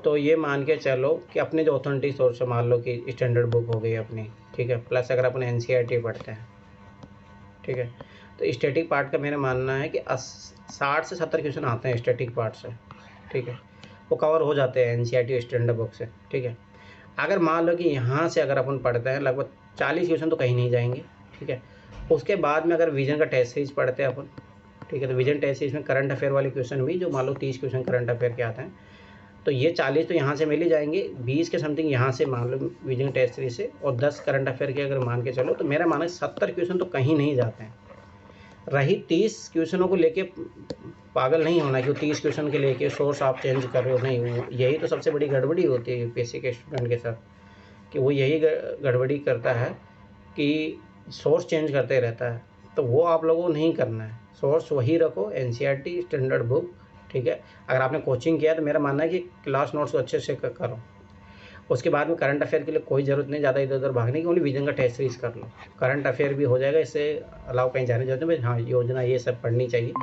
तो ये मान के चलो कि अपने जो ऑथेंटिक सोर्स है, मान लो कि स्टैंडर्ड बुक हो गई अपनी, ठीक है, प्लस अगर अपन NCERT पढ़ते हैं, ठीक है, तो स्टैटिक पार्ट का मेरा मानना है कि 60 से 70 क्वेश्चन आते हैं स्टैटिक पार्ट से, ठीक है, वो कवर हो जाते हैं NCERT स्टैंडर्ड बुक से, ठीक है। अगर मान लो कि यहाँ से अगर अपन पढ़ते हैं लगभग 40 क्वेश्चन तो कहीं नहीं जाएंगे, ठीक है। उसके बाद में अगर विजन का टेस्ट सीरीज पढ़ते हैं अपन, ठीक है, तो विजन टेस्ट सीरीज में करंट अफेयर वाले क्वेश्चन भी जो मान लो 30 क्वेश्चन करंट अफेयर के आते हैं, तो ये 40 तो यहाँ से मिल ही जाएंगे, 20 के समथिंग यहाँ से मान लो विजन टेस्ट सीरीज से, और 10 करंट अफेयर के अगर मान के चलो, तो मेरा मानना है 70 क्वेश्चन तो कहीं नहीं जाते हैं। रही 30 क्वेश्चनों को लेके पागल नहीं होना कि 30 क्वेश्चन के लेके सोर्स आप चेंज कर रहे हो, नहीं, यही तो सबसे बड़ी गड़बड़ी होती है UPSC के स्टूडेंट के साथ, कि वो यही गड़बड़ी करता है कि सोर्स चेंज करते रहता है। तो वो आप लोगों को नहीं करना है, सोर्स वही रखो, NCERT स्टैंडर्ड बुक, ठीक है। अगर आपने कोचिंग किया तो मेरा मानना है कि क्लास नोट्स को अच्छे से करो, उसके बाद में करंट अफेयर के लिए कोई ज़रूरत नहीं ज़्यादा इधर उधर भागने की, ओनली विजन का टेस्ट सीरीज कर लो, करंट अफेयर भी हो जाएगा, इससे अलावा कहीं जाने की जरूरत नहीं। हाँ, योजना ये सब पढ़नी चाहिए,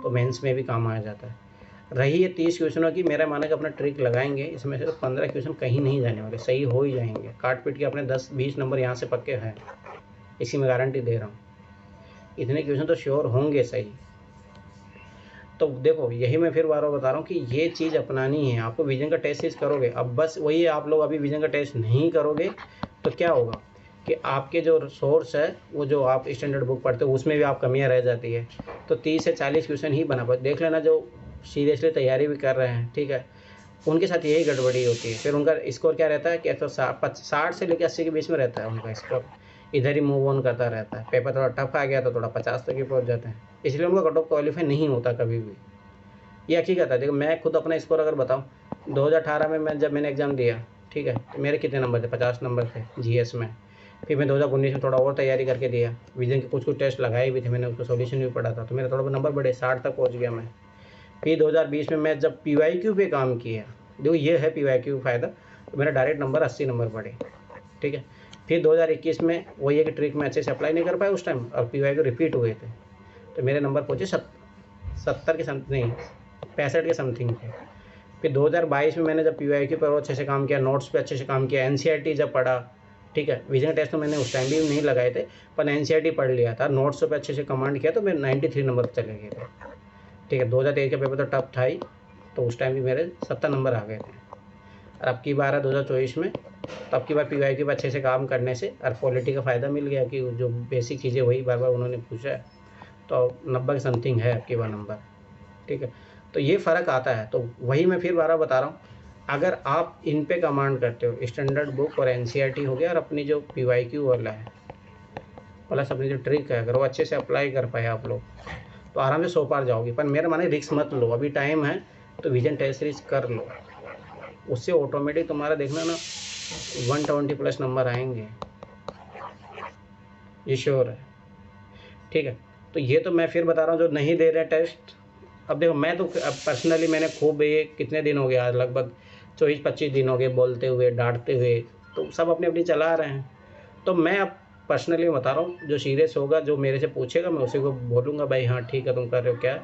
तो मेंस में भी काम आ जाता है। रही ये 30 क्वेश्चनों की, मेरा मानना है कि अपना ट्रिक लगाएंगे, इसमें से 15 क्वेश्चन कहीं नहीं जाने वाले, सही हो ही जाएंगे, काट पीट के अपने 10-20 नंबर यहाँ से पक्के हैं, इसी में गारंटी दे रहा हूँ, इतने क्वेश्चन तो श्योर होंगे सही। तो देखो यही मैं फिर बार बार बता रहा हूँ कि ये चीज़ अपनानी है आपको, विजन का टेस्ट सीरीज करोगे, अब बस वही आप लोग अभी विजन का टेस्ट नहीं करोगे तो क्या होगा कि आपके जो सोर्स है, वो जो आप स्टैंडर्ड बुक पढ़ते हो उसमें भी आप कमियाँ रह जाती है, तो 30 से 40 क्वेश्चन ही बना पाए। देख लेना जो सीरियसली तैयारी भी कर रहे हैं, ठीक है, उनके साथ यही गड़बड़ी होती है, फिर उनका स्कोर क्या रहता है कि तो 60 से लेकर 80 के बीच में रहता है उनका स्कोर, इधर ही मूव ऑन करता रहता है, पेपर थोड़ा टफ आ गया तो थोड़ा 50 तक ही पहुंच जाते हैं, इसलिए उनका कट ऑफ क्वालिफाई नहीं होता कभी भी, ये हकीकत है। देखो मैं खुद अपना स्कोर अगर बताऊँ, 2018 में जब मैंने एग्ज़ाम दिया, ठीक है, तो मेरे कितने नंबर थे, 50 नंबर थे GS में। फिर मैं 2019 में थोड़ा और तैयारी करके दिया, विजन के कुछ टेस्ट लगाए भी थे मैंने, उसको सॉल्यूशन भी पढ़ा था, तो मेरा थोड़ा नंबर बढ़े, 60 तक पहुँच गया मैं। फिर 2020 में मैं जब PYQ पे काम किया, देखो ये है PYQ फ़ायदा, तो मेरा डायरेक्ट नंबर 80 नंबर बढ़े, ठीक है। फिर 2021 में वही है कि ट्रिक में अच्छे से अप्लाई नहीं कर पाया उस टाइम, और PYQ रिपीट हुए थे, तो मेरे नंबर पहुँचे 70 के समथिंग नहीं, 65 के समथिंग थे। फिर 2022 में मैंने जब PYQ पर अच्छे से काम किया, नोट्स पे अच्छे से काम किया, NCERT जब पढ़ा, ठीक है, विजन टेस्ट तो मैंने उस टाइम भी नहीं लगाए थे, पर NCERT पढ़ लिया था, नोट्स पे अच्छे से कमांड किया, तो मैं 93 नंबर चले गए थे, ठीक है। 2023 का पेपर तो टफ था ही, तो उस टाइम भी मेरे 70 नंबर आ गए थे। और अब की बार है 2024 में, तो अब की बार PYQ पर अच्छे से काम करने से और पॉलिटी का फ़ायदा मिल गया कि जो बेसिक चीज़ें वही बार बार उन्होंने पूछा है, तो 90 के समथिंग है अब की बार नंबर, ठीक है। तो ये फ़र्क आता है, तो वही मैं फिर बार बता रहा हूँ, अगर आप इन पे कमांड करते हो, स्टैंडर्ड बुक और NCERT हो गया, और अपनी जो PYQ वाला है प्लस अपनी जो ट्रिक है, अगर वो अच्छे से अप्लाई कर पाए आप लोग, तो आराम से 100 पार जाओगे। पर मेरा माने रिस्क मत लो, अभी टाइम है, तो विजन टेस्ट सीरीज कर लो, उससे ऑटोमेटिक तुम्हारा देखना ना 120 प्लस नंबर आएंगे, ये श्योर है, ठीक है। तो ये तो मैं फिर बता रहा हूँ जो नहीं दे रहे टेस्ट। अब देखो मैं तो पर्सनली मैंने खूब, ये कितने दिन हो गए आज, लगभग 24-25 दिन हो गए बोलते हुए, डांटते हुए, तो सब अपनी अपनी चला रहे हैं। तो मैं अब पर्सनली बता रहा हूँ, जो सीरियस होगा, जो मेरे से पूछेगा, मैं उसी को बोलूँगा भाई हाँ ठीक है तुम कर रहे हो क्या।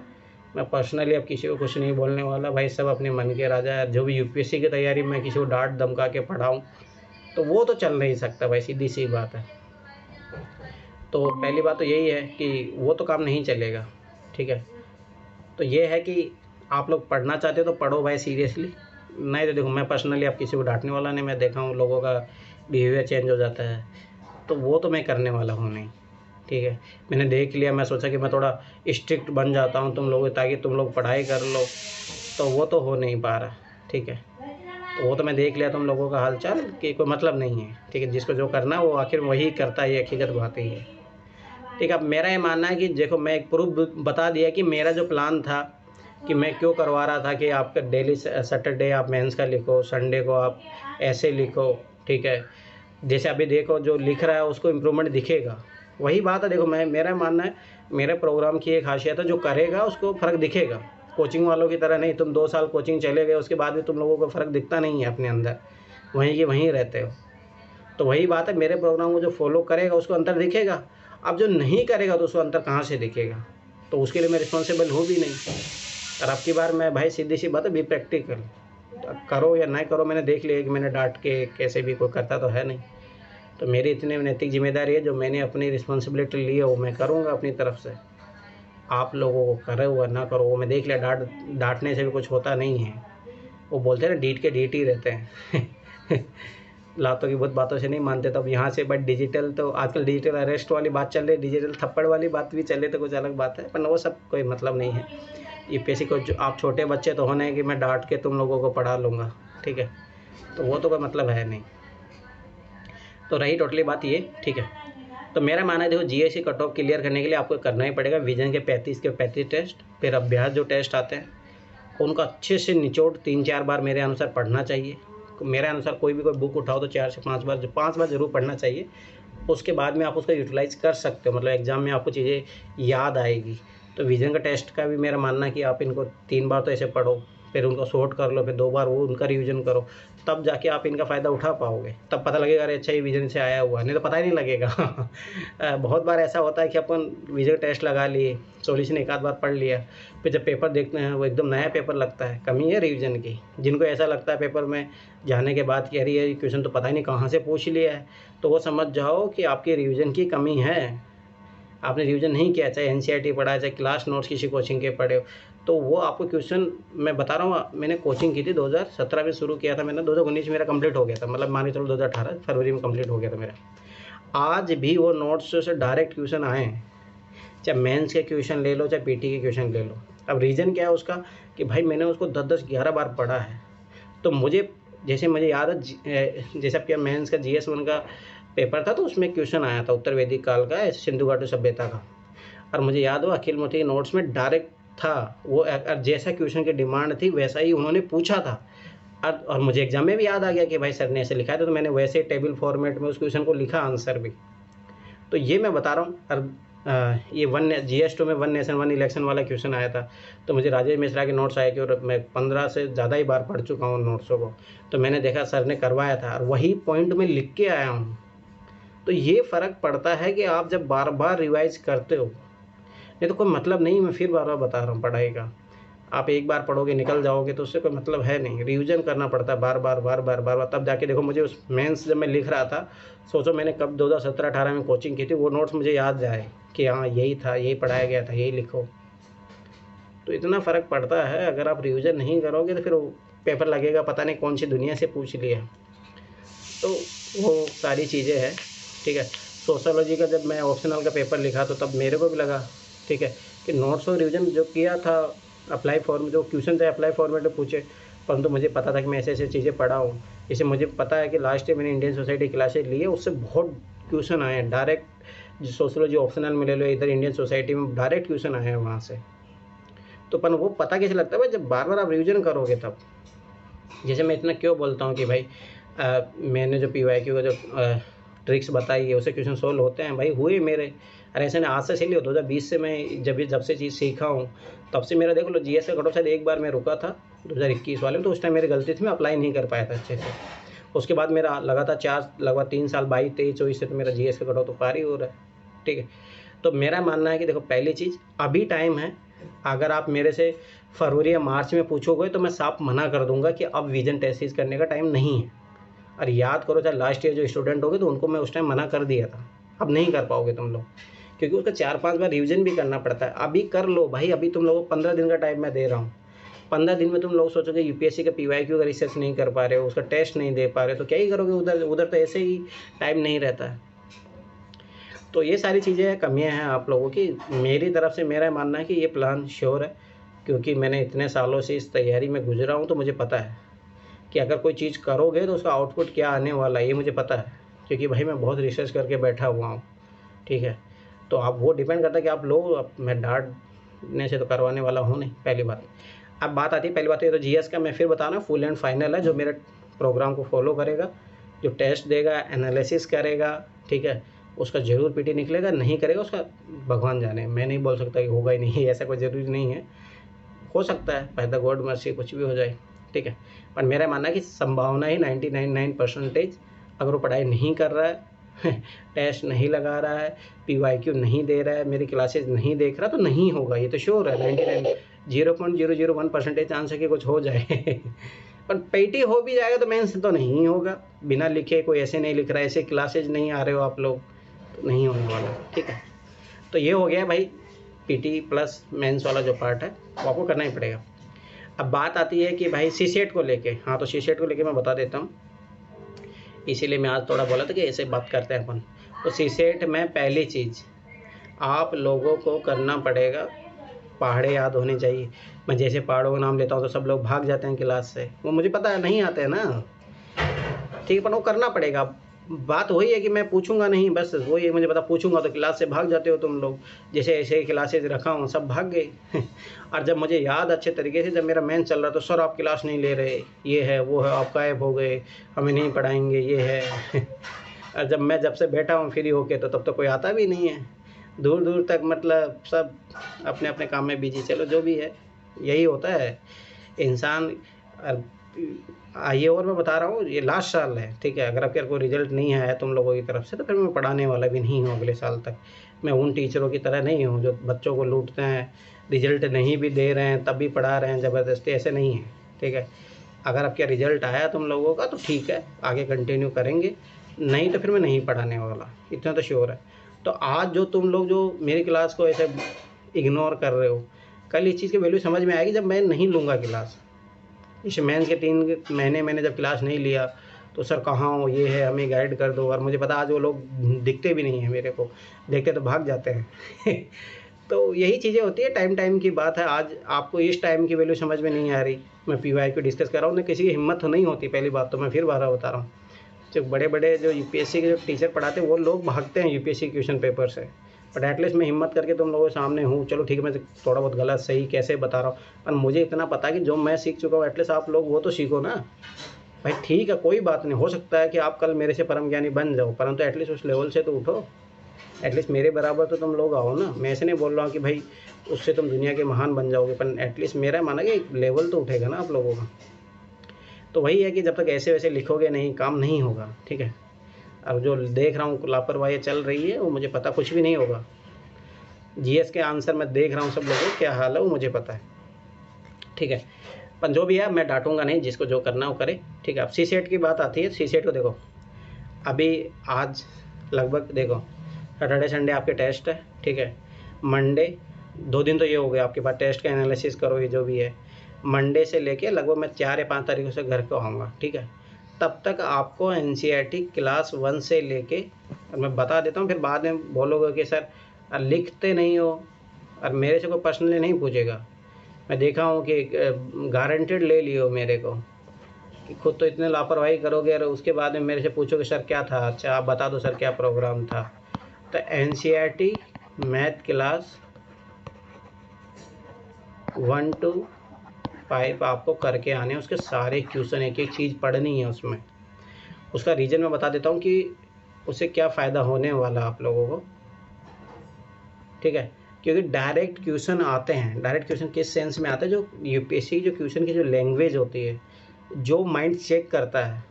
मैं पर्सनली अब किसी को कुछ नहीं बोलने वाला भाई, सब अपने मन के राजा है। जो भी UPSC की तैयारी में किसी को डांट धमका के पढ़ाऊँ, तो वो तो चल नहीं सकता भाई, सीधी सी बात है। तो पहली बात तो यही है कि वो तो काम नहीं चलेगा, ठीक है। तो ये है कि आप लोग पढ़ना चाहते हो तो पढ़ो भाई सीरियसली, नहीं तो देखो मैं पर्सनली आप किसी को डांटने वाला नहीं, मैं देखा हूँ लोगों का बिहेवियर चेंज हो जाता है, तो वो तो मैं करने वाला हूँ नहीं। ठीक है, मैंने देख लिया, मैं सोचा कि मैं थोड़ा स्ट्रिक्ट बन जाता हूँ तुम लोग, ताकि तुम लोग पढ़ाई कर लो, तो वो तो हो नहीं पा रहा। ठीक है, तो वो तो मैं देख लिया तुम लोगों का हालचाल कि कोई मतलब नहीं है। ठीक है, जिसको जो करना है वो आखिर वही करता है, ये हकीकत बात ही है। ठीक है, अब मेरा ये मानना है कि देखो मैं एक प्रूफ बता दिया कि मेरा जो प्लान था कि मैं क्यों करवा रहा था कि आपका डेली सैटरडे आप मेंस का लिखो, संडे को आप ऐसे लिखो। ठीक है, जैसे अभी देखो जो लिख रहा है उसको इम्प्रूवमेंट दिखेगा, वही बात है। देखो मैं, मेरा मानना है, मेरे प्रोग्राम की एक खासियत है, जो करेगा उसको फ़र्क दिखेगा। कोचिंग वालों की तरह नहीं, तुम 2 साल कोचिंग चले गए उसके बाद भी तुम लोगों को फ़र्क दिखता नहीं है अपने अंदर, वहीं के वहीं रहते हो। तो वही बात है, मेरे प्रोग्राम को जो फॉलो करेगा उसको अंतर दिखेगा, अब जो नहीं करेगा तो उसको अंतर कहाँ से दिखेगा, तो उसके लिए मैं रिस्पॉन्सिबल हूँ भी नहीं। और अब की बार मैं भाई सीधी सी बात है, बी प्रैक्टिकल, करो या नहीं करो, मैंने देख लिया कि मैंने डांट के कैसे भी कोई करता तो है नहीं। तो मेरी इतनी नैतिक जिम्मेदारी है, जो मैंने अपनी रिस्पॉन्सिबिलिटी ली है वो मैं करूँगा अपनी तरफ से। आप लोगों को करो या ना करो वो मैं देख लिया, डांटने से भी कुछ होता नहीं है। वो बोलते हैं ना, डीट के डीट ही रहते हैं लातों की बहुत बातों से नहीं मानते। तो अब यहाँ से बट डिजिटल, तो आजकल डिजिटल अरेस्ट वाली बात चल रही है, डिजिटल थप्पड़ वाली बात भी चले तो कुछ अलग बात है, पर वो सब कोई मतलब नहीं है। यूपीएससी को जो आप छोटे बच्चे तो होने हैं कि मैं डांट के तुम लोगों को पढ़ा लूँगा। ठीक है, तो वो तो कोई मतलब है नहीं। तो रही टोटली बात ये। ठीक है, तो मेरा मानना है, देखो जीएससी कट ऑफ क्लियर करने के लिए आपको करना ही पड़ेगा विजन के 35 टेस्ट, फिर अभ्यास जो टेस्ट आते हैं उनको अच्छे से निचोड़ 3-4 बार मेरे अनुसार पढ़ना चाहिए। मेरे अनुसार कोई भी कोई बुक उठाओ तो 4 से 5 बार, जो 5 बार ज़रूर पढ़ना चाहिए। उसके बाद में आप उसका यूटिलाइज़ कर सकते हो, मतलब एग्ज़ाम में आपको चीज़ें याद आएगी। तो विजन का टेस्ट का भी मेरा मानना है कि आप इनको 3 बार तो ऐसे पढ़ो, फिर उनको शॉर्ट कर लो, फिर 2 बार वो उनका रिवीजन करो, तब जाके आप इनका फ़ायदा उठा पाओगे। तब पता लगेगा अरे अच्छा ये विजन से आया हुआ है, नहीं तो पता ही नहीं लगेगा बहुत बार ऐसा होता है कि अपन विजन टेस्ट लगा लिए, सॉल्यूशन एक आध बार पढ़ लिया, फिर जब पेपर देखते हैं वो एकदम नया पेपर लगता है। कमी है रिवीजन की। जिनको ऐसा लगता है पेपर में जाने के बाद कि अरे ये क्वेश्चन तो पता ही नहीं कहाँ से पूछ लिया है, तो वो समझ जाओ कि आपकी रिवीजन की कमी है। आपने रिवीजन नहीं किया, चाहे एनसीईआरटी पढ़ा है, चाहे क्लास नोट्स किसी कोचिंग के पढ़े हो, तो वो आपको क्वेश्चन, मैं बता रहा हूँ, मैंने कोचिंग की थी 2017 में शुरू किया था मैंने, 2019 मेरा कंप्लीट हो गया था, मतलब मान के चलो 2018 फरवरी में कंप्लीट हो गया था मेरा। आज भी वो नोट्स से डायरेक्ट क्वेश्चन आए हैं, चाहे मेंस के क्वेश्चन ले लो, चाहे पीटी के क्वेश्चन ले लो। अब रीज़न क्या है उसका कि भाई मैंने उसको 10-10-11 बार पढ़ा है। तो मुझे, जैसे मुझे याद है, जैसे आपके मेंस का GS1 का पेपर था, तो उसमें क्वेश्चन आया था उत्तर वैदिक काल का, सिंधु घाटी सभ्यता का, और मुझे याद हो अखिल मोती के नोट्स में डायरेक्ट था वो, जैसा क्वेश्चन की डिमांड थी वैसा ही उन्होंने पूछा था। और मुझे एग्जाम में भी याद आ गया कि भाई सर ने ऐसे लिखा था, तो मैंने वैसे टेबल फॉर्मेट में उस क्वेश्चन को लिखा, आंसर भी। तो ये मैं बता रहा हूँ। और ये GS2 में 1 नेशन 1 इलेक्शन वाला क्वेश्चन आया था, तो मुझे राजेश मिश्रा के नोट्स आए कि, और मैं 15 से ज़्यादा ही बार पढ़ चुका हूँ नोट्सों को, तो मैंने देखा सर ने करवाया था और वही पॉइंट में लिख के आया हूँ। तो ये फ़र्क पड़ता है कि आप जब बार बार रिवाइज करते हो, नहीं तो कोई मतलब नहीं। मैं फिर बार बार बता रहा हूँ, पढ़ाई का आप एक बार पढ़ोगे निकल जाओगे तो उससे कोई मतलब है नहीं। रिवीजन करना पड़ता है बार बार बार बार बार बार, तब जाके देखो मुझे उस मेंस जब मैं लिख रहा था, सोचो मैंने कब 2017-18 में कोचिंग की थी, वो नोट्स मुझे याद जाए कि हाँ यही था, यही पढ़ाया गया था, यही लिखो। तो इतना फ़र्क पड़ता है। अगर आप रिवीजन नहीं करोगे तो फिर पेपर लगेगा पता नहीं कौन सी दुनिया से पूछ लिया। तो वो सारी चीज़ें हैं। ठीक है, सोशोलॉजी का जब मैं ऑप्शनल का पेपर लिखा तो तब मेरे को भी लगा, ठीक है, कि नोट्स और रिवीजन जो किया था, अप्लाई फॉर्म जो क्वेश्चन थे अप्लाई फॉर्मेट में पूछे, परंतु मुझे पता था कि मैं ऐसे ऐसे चीज़ें पढ़ा हूँ। जैसे मुझे पता है कि लास्ट ईयर मैंने इंडियन सोसाइटी क्लासेज ली है, उससे बहुत क्वेश्चन आए हैं डायरेक्ट। सोशोलॉजी ऑप्शनल में ले लो, इधर इंडियन सोसाइटी में डायरेक्ट क्वेश्चन आए हैं वहाँ से। तो पर वो पता कैसे लगता है भाई, जब बार बार आप रिवीजन करोगे तब। जैसे मैं इतना क्यों बोलता हूँ कि भाई मैंने जो PYQ का जो ट्रिक्स बताई है उससे क्वेश्चन सोल्व होते हैं, भाई हुए मेरे। अरे ऐसे ने आज से चलिए 2020 से मैं जब से चीज़ सीखा हूँ तब से मेरा देख लो GS का कट ऑफ शायद एक बार मैं रुका था 2021 वाले में, तो उस टाइम मेरी गलती थी, मैं अप्लाई नहीं कर पाया था अच्छे से। उसके बाद मेरा लगातार लगभग 3 साल 22, 23, 24 से तो मेरा GS का कट ऑफ तो पार ही हो रहा है। ठीक है, तो मेरा मानना है कि देखो पहली चीज़ अभी टाइम है। अगर आप मेरे से फरवरी या मार्च में पूछोगे तो मैं साफ मना कर दूंगा कि अब विजन टेस्ट करने का टाइम नहीं है। और याद करो, चाहे लास्ट ईयर जो स्टूडेंट होगे तो उनको मैं उस टाइम मना कर दिया था, अब नहीं कर पाओगे तुम लोग, क्योंकि उसका 4-5 बार रिवीजन भी करना पड़ता है। अभी कर लो भाई, अभी तुम लोगों को 15 दिन का टाइम मैं दे रहा हूँ। 15 दिन में तुम लोग सोचोगे यूपीएससी का पीवाईक्यू का रिसर्च नहीं कर पा रहे हो, उसका टेस्ट नहीं दे पा रहे हो, तो क्या ही करोगे उधर उधर तो ऐसे ही टाइम नहीं रहता है। तो ये सारी चीज़ें कमियां हैं आप लोगों की। मेरी तरफ से मेरा मानना है कि ये प्लान श्योर है, क्योंकि मैंने इतने सालों से इस तैयारी में गुजरा हूँ, तो मुझे पता है कि अगर कोई चीज़ करोगे तो उसका आउटपुट क्या आने वाला है, ये मुझे पता है, क्योंकि भाई मैं बहुत रिसर्च करके बैठा हुआ हूँ। ठीक है, तो आप वो डिपेंड करता है कि आप लोग, अब मैं डांटने से तो करवाने वाला हूँ नहीं, पहली बात। अब बात आती है, पहली बात ये तो जीएस का मैं फिर बता रहा हूँ, फुल एंड फाइनल है। जो मेरे प्रोग्राम को फॉलो करेगा, जो टेस्ट देगा, एनालिसिस करेगा, ठीक है, उसका ज़रूर पीटी निकलेगा, नहीं करेगा उसका भगवान जाने। मैं नहीं बोल सकता कि होगा ही नहीं, ऐसा कोई ज़रूरी नहीं है, हो सकता है, बाय द गॉड मर्सी कुछ भी हो जाए। ठीक है, पर मेरा मानना है कि संभावना ही 99.9% अगर वो पढ़ाई नहीं कर रहा है टेस्ट नहीं लगा रहा है, पीवाईक्यू नहीं दे रहा है, मेरी क्लासेज नहीं देख रहा, तो नहीं होगा, ये तो श्योर है। 0.001% चांस है कि कुछ हो जाए पर पीटी हो भी जाएगा तो मेंस तो नहीं होगा, बिना लिखे, कोई ऐसे नहीं लिख रहा है, ऐसे क्लासेज नहीं आ रहे हो आप लोग, तो नहीं होने वाला। ठीक है, तो ये हो गया भाई पीटी प्लस मेंस वाला जो पार्ट है वो आपको करना ही पड़ेगा। अब बात आती है कि भाई सीसेट को लेके, हाँ तो सीसेट को लेके मैं बता देता हूँ, इसीलिए मैं आज थोड़ा बोला था कि ऐसे बात करते हैं अपन। तो सीसेट में पहली चीज़ आप लोगों को करना पड़ेगा, पहाड़े याद होने चाहिए। मैं जैसे पहाड़ों का नाम लेता हूँ तो सब लोग भाग जाते हैं क्लास से, वो मुझे पता है नहीं आते हैं ना, ठीक है, पर वो करना पड़ेगा। बात वही है कि मैं पूछूंगा नहीं, बस वही है, मुझे पता पूछूंगा तो क्लास से भाग जाते हो तुम लोग, जैसे ऐसे क्लासेज रखा हूँ सब भाग गए और जब मुझे याद अच्छे तरीके से, जब मेरा मेन चल रहा तो सर आप क्लास नहीं ले रहे, ये है वो है, आप गायब हो गए, हमें नहीं पढ़ाएंगे, ये है और जब से बैठा हूँ फ्री होके तो तब तो कोई आता भी नहीं है, दूर दूर तक, मतलब सब अपने अपने काम में बिजी। चलो जो भी है, यही होता है इंसान। ये और मैं बता रहा हूँ, ये लास्ट साल है, ठीक है, अगर आपके कोई रिजल्ट नहीं आया तुम लोगों की तरफ से तो फिर मैं पढ़ाने वाला भी नहीं हूँ अगले साल तक। मैं उन टीचरों की तरह नहीं हूँ जो बच्चों को लूटते हैं, रिजल्ट नहीं भी दे रहे हैं तब भी पढ़ा रहे हैं ज़बरदस्ती, ऐसे नहीं है। ठीक है, अगर आपका रिजल्ट आया तुम लोगों का तो ठीक है, आगे कंटिन्यू करेंगे, नहीं तो फिर मैं नहीं पढ़ाने वाला, इतना तो श्योर है। तो आज जो तुम लोग जो मेरी क्लास को ऐसे इग्नोर कर रहे हो, कल इस चीज़ की वैल्यू समझ में आएगी जब मैं नहीं लूँगा क्लास। इस मेंस के 3 महीने मैंने जब क्लास नहीं लिया तो सर कहाँ हो, ये है, हमें गाइड कर दो, और मुझे पता आज वो लोग दिखते भी नहीं हैं मेरे को, देखते तो भाग जाते हैं तो यही चीज़ें होती है, टाइम टाइम की बात है। आज आपको इस टाइम की वैल्यू समझ में नहीं आ रही, मैं पीवाईक्यू डिस्कस कर रहा हूँ, किसी की हिम्मत तो नहीं होती, पहली बात तो मैं फिर बार बता रहा हूँ। जो बड़े बड़े जो यूपीएससी के जो टीचर पढ़ाते हैं वो लोग भागते हैं यूपीएससी क्वेश्चन पेपर से, बट एटलीस्ट मैं हिम्मत करके तुम लोगों के सामने हूँ। चलो ठीक है, मैं थोड़ा बहुत गलत सही कैसे बता रहा हूँ, पर मुझे इतना पता है कि जो मैं सीख चुका हूँ एटलीस्ट आप लोग वो तो सीखो ना भाई। ठीक है, कोई बात नहीं, हो सकता है कि आप कल मेरे से परम ज्ञानी बन जाओ, परंतु एटलीस्ट उस लेवल से तो उठो, एटलीस्ट मेरे बराबर तो तुम लोग आओ ना। मैं ऐसे नहीं बोल रहा हूँ कि भाई उससे तुम दुनिया के महान बन जाओगे, पर एटलीस्ट मेरा माना कि लेवल तो उठेगा ना आप लोगों का। तो वही है कि जब तक ऐसे वैसे लिखोगे नहीं, काम नहीं होगा। ठीक है, अब जो देख रहा हूँ लापरवाही चल रही है वो मुझे पता कुछ भी नहीं होगा। जीएस के आंसर मैं देख रहा हूँ सब लोगों क्या हाल है वो मुझे पता है। ठीक है, पर जो भी है मैं डांटूंगा नहीं, जिसको जो करना वो करे। ठीक है, अब सीसेट की बात आती है, सीसेट को देखो, अभी आज लगभग देखो सैटरडे संडे आपके टेस्ट है। ठीक है, मंडे 2 दिन तो ये हो गया आपके पास, टेस्ट का एनालिसिस करो, ये जो भी है। मंडे से लेके लगभग मैं 4 या 5 तारीखों से घर को आऊँगा। ठीक है, तब तक आपको एनसीईआरटी क्लास 1 से लेके, और मैं बता देता हूँ, फिर बाद में बोलोगे कि सर लिखते नहीं हो, और मेरे से कोई पर्सनली नहीं पूछेगा। मैं देखा हूँ कि गारंटेड ले लियो मेरे को, कि खुद तो इतने लापरवाही करोगे और उसके बाद में मेरे से पूछोगे सर क्या था, अच्छा आप बता दो सर क्या प्रोग्राम था। तो एनसीईआरटी मैथ क्लास 1 to 5 आपको करके आने, उसके सारे क्वेश्चन, एक एक चीज़ पढ़नी है उसमें। उसका रीज़न मैं बता देता हूँ कि उससे क्या फ़ायदा होने वाला आप लोगों को। ठीक है, क्योंकि डायरेक्ट क्वेश्चन आते हैं, डायरेक्ट क्वेश्चन किस सेंस में आते हैं, जो यूपीएससी जो क्वेश्चन की जो लैंग्वेज होती है, जो माइंड चेक करता है।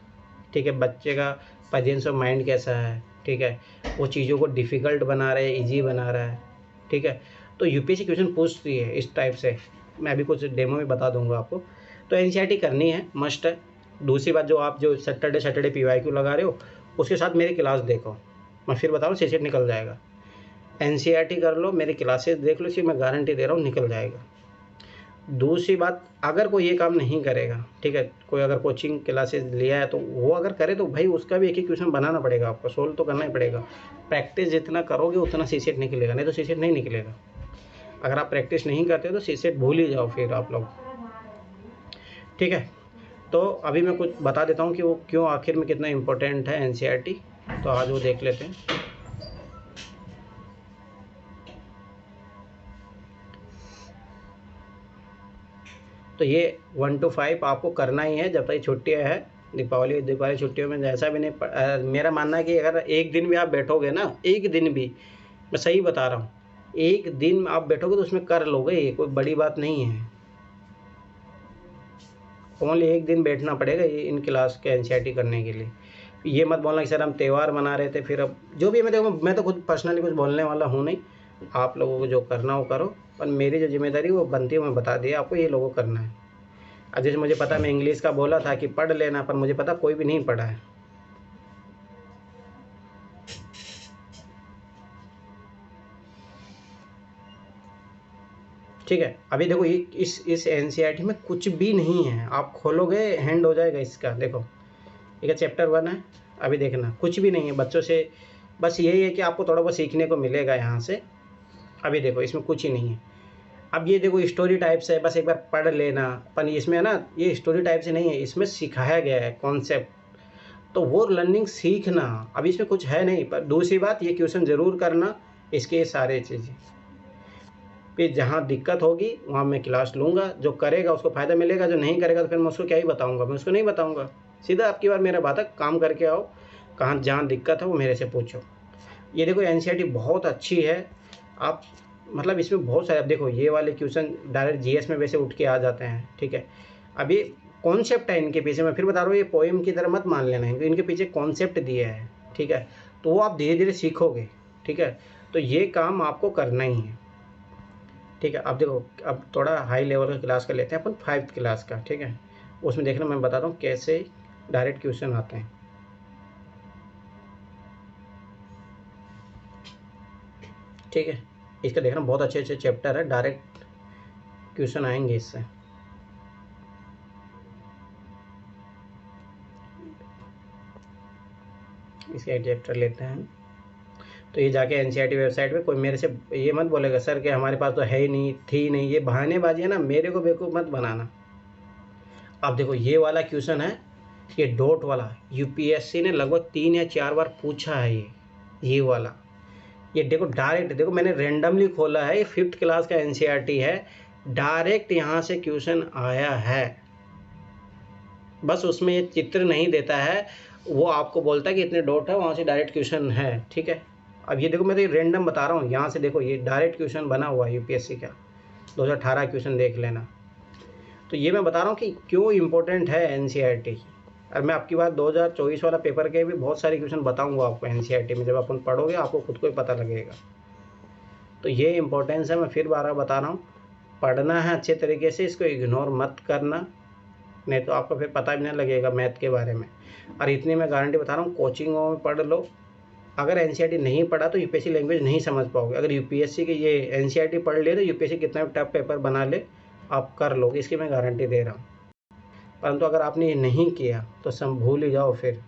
ठीक है, बच्चे का प्रेजेंस ऑफ माइंड कैसा है, ठीक है, वो चीज़ों को डिफ़िकल्ट बना रहा है, ईजी बना रहा है। ठीक है, तो यूपीएससी क्वेश्चन पूछती है इस टाइप से, मैं अभी कुछ डेमो में बता दूंगा आपको। तो एनसीईआरटी करनी है, मस्ट है। दूसरी बात, जो आप जो सैटरडे पीवाईक्यू लगा रहे हो उसके साथ मेरी क्लास देखो, मैं फिर बता रहा हूँ सीसेट निकल जाएगा। एनसीईआरटी कर लो, मेरी क्लासेस देख लो, इसकी मैं गारंटी दे रहा हूँ निकल जाएगा। दूसरी बात, अगर कोई ये काम नहीं करेगा, ठीक है, कोई अगर कोचिंग क्लासेस लिया है तो वो अगर करे तो भाई उसका भी एक एक क्वेश्चन बनाना पड़ेगा, आपको सोल्व तो करना ही पड़ेगा। प्रैक्टिस जितना करोगे उतना सीसेट निकलेगा, नहीं तो सीसेट नहीं निकलेगा। अगर आप प्रैक्टिस नहीं करते तो सीसेट भूल ही जाओ फिर आप लोग, ठीक है। तो अभी मैं कुछ बता देता हूँ कि वो क्यों आखिर में कितना इम्पोर्टेंट है एनसीईआरटी, तो आज वो देख लेते हैं। तो ये 1 to 5 आपको करना ही है जब तक छुट्टियाँ है। दीपावली छुट्टियों में जैसा भी नहीं मेरा मानना है कि अगर एक दिन भी आप बैठोगे ना, एक दिन भी, मैं सही बता रहा हूँ, एक दिन आप बैठोगे तो उसमें कर लोगे, ये कोई बड़ी बात नहीं है। ओनली एक दिन बैठना पड़ेगा ये इन क्लास के एनसीईआरटी करने के लिए। ये मत बोलना कि सर हम त्यौहार मना रहे थे, फिर अब जो भी मैं तो खुद पर्सनली कुछ बोलने वाला हूँ नहीं। आप लोगों को जो करना हो करो, पर मेरी जो जिम्मेदारी वो बनती है मैं बता दिया आपको, ये लोगों को करना है। अब जैसे मुझे पता, मैं इंग्लिश का बोला था कि पढ़ लेना, पर मुझे पता कोई भी नहीं पढ़ा है। ठीक है, अभी देखो ये इस एनसीईआरटी में कुछ भी नहीं है, आप खोलोगे हैंड हो जाएगा इसका। देखो ठीक है, चैप्टर 1 है, अभी देखना कुछ भी नहीं है बच्चों से, बस यही है कि आपको थोड़ा बहुत सीखने को मिलेगा यहाँ से। अभी देखो इसमें कुछ ही नहीं है। अब ये देखो स्टोरी टाइप से है, बस एक बार पढ़ लेना, पर इसमें है ना, ये स्टोरी टाइप से नहीं है, इसमें सिखाया गया है कॉन्सेप्ट, तो वो लर्निंग सीखना। अब इसमें कुछ है नहीं। पर दूसरी बात, ये क्वेश्चन ज़रूर करना, इसके सारे चीज़ें फिर जहाँ दिक्कत होगी वहाँ मैं क्लास लूँगा, जो करेगा उसको फ़ायदा मिलेगा, जो नहीं करेगा तो फिर मैं उसको क्या ही बताऊँगा, मैं उसको नहीं बताऊँगा। सीधा आपकी बार मेरा बात है, काम करके आओ, कहाँ जहाँ दिक्कत है वो मेरे से पूछो। ये देखो एनसीईआरटी बहुत अच्छी है, आप मतलब इसमें बहुत सारे, अब देखो ये वाले क्वेश्चन डायरेक्ट जीएस में वैसे उठ के आ जाते हैं, ठीक है। अभी कॉन्सेप्ट है इनके पीछे, मैं फिर बता रहा हूँ, ये पोएम की तरह मत मान लेना, इनके पीछे कॉन्सेप्ट दिया है, ठीक है, तो वो आप धीरे धीरे सीखोगे, ठीक है। तो ये काम आपको करना ही है, ठीक है। अब देखो, अब थोड़ा हाई लेवल का क्लास का लेते हैं अपन, 5th क्लास का, ठीक है। उसमें देखना मैं बताता हूँ कैसे डायरेक्ट क्वेश्चन आते हैं, ठीक है। इसका देखना बहुत अच्छे अच्छे चैप्टर है, डायरेक्ट क्वेश्चन आएंगे इससे। इसका एक चैप्टर लेते हैं, तो ये जाके एनसीईआरटी वेबसाइट पे कोई मेरे से ये मत बोलेगा सर कि हमारे पास तो है ही नहीं, थी नहीं, ये बहानेबाजी है ना, मेरे को बेवकूफ़ मत बनाना। अब देखो ये वाला क्वेश्चन है, ये डॉट वाला, यूपीएससी ने लगभग 3 या 4 बार पूछा है ये वाला। ये देखो डायरेक्ट, देखो मैंने रेंडमली खोला है, ये 5th क्लास का एनसीईआरटी है, डायरेक्ट यहाँ से क्वेश्चन आया है। बस उसमें ये चित्र नहीं देता है, वो आपको बोलता है कि इतने डॉट है, वहाँ से डायरेक्ट क्वेश्चन है, ठीक है। अब ये देखो मैं तो ये रेंडम बता रहा हूँ, यहाँ से देखो ये डायरेक्ट क्वेश्चन बना हुआ है यूपीएससी का, 2018 क्वेश्चन देख लेना। तो ये मैं बता रहा हूँ कि क्यों इम्पोर्टेंट है एनसीईआरटी। और मैं आपकी बात 2024 वाला पेपर के भी बहुत सारे क्वेश्चन बताऊँगा आपको एनसीईआरटी में, जब अपन पढ़ोगे आपको खुद को ही पता लगेगा। तो ये इम्पोर्टेंस है, मैं फिर बार बता रहा हूँ, पढ़ना है अच्छे तरीके से, इसको इग्नोर मत करना, नहीं तो आपको फिर पता भी नहीं लगेगा मैथ के बारे में। और इतनी मैं गारंटी बता रहा हूँ, कोचिंगों में पढ़ लो, अगर एनसीईआरटी नहीं पढ़ा तो यूपीएससी लैंग्वेज नहीं समझ पाओगे। अगर यूपीएससी के ये एनसीईआरटी पढ़ लिए तो यूपीएससी कितना भी टफ पेपर बना ले आप कर लोगे, इसकी मैं गारंटी दे रहा हूँ। परंतु अगर आपने ये नहीं किया तो सब भूल ही जाओ। फिर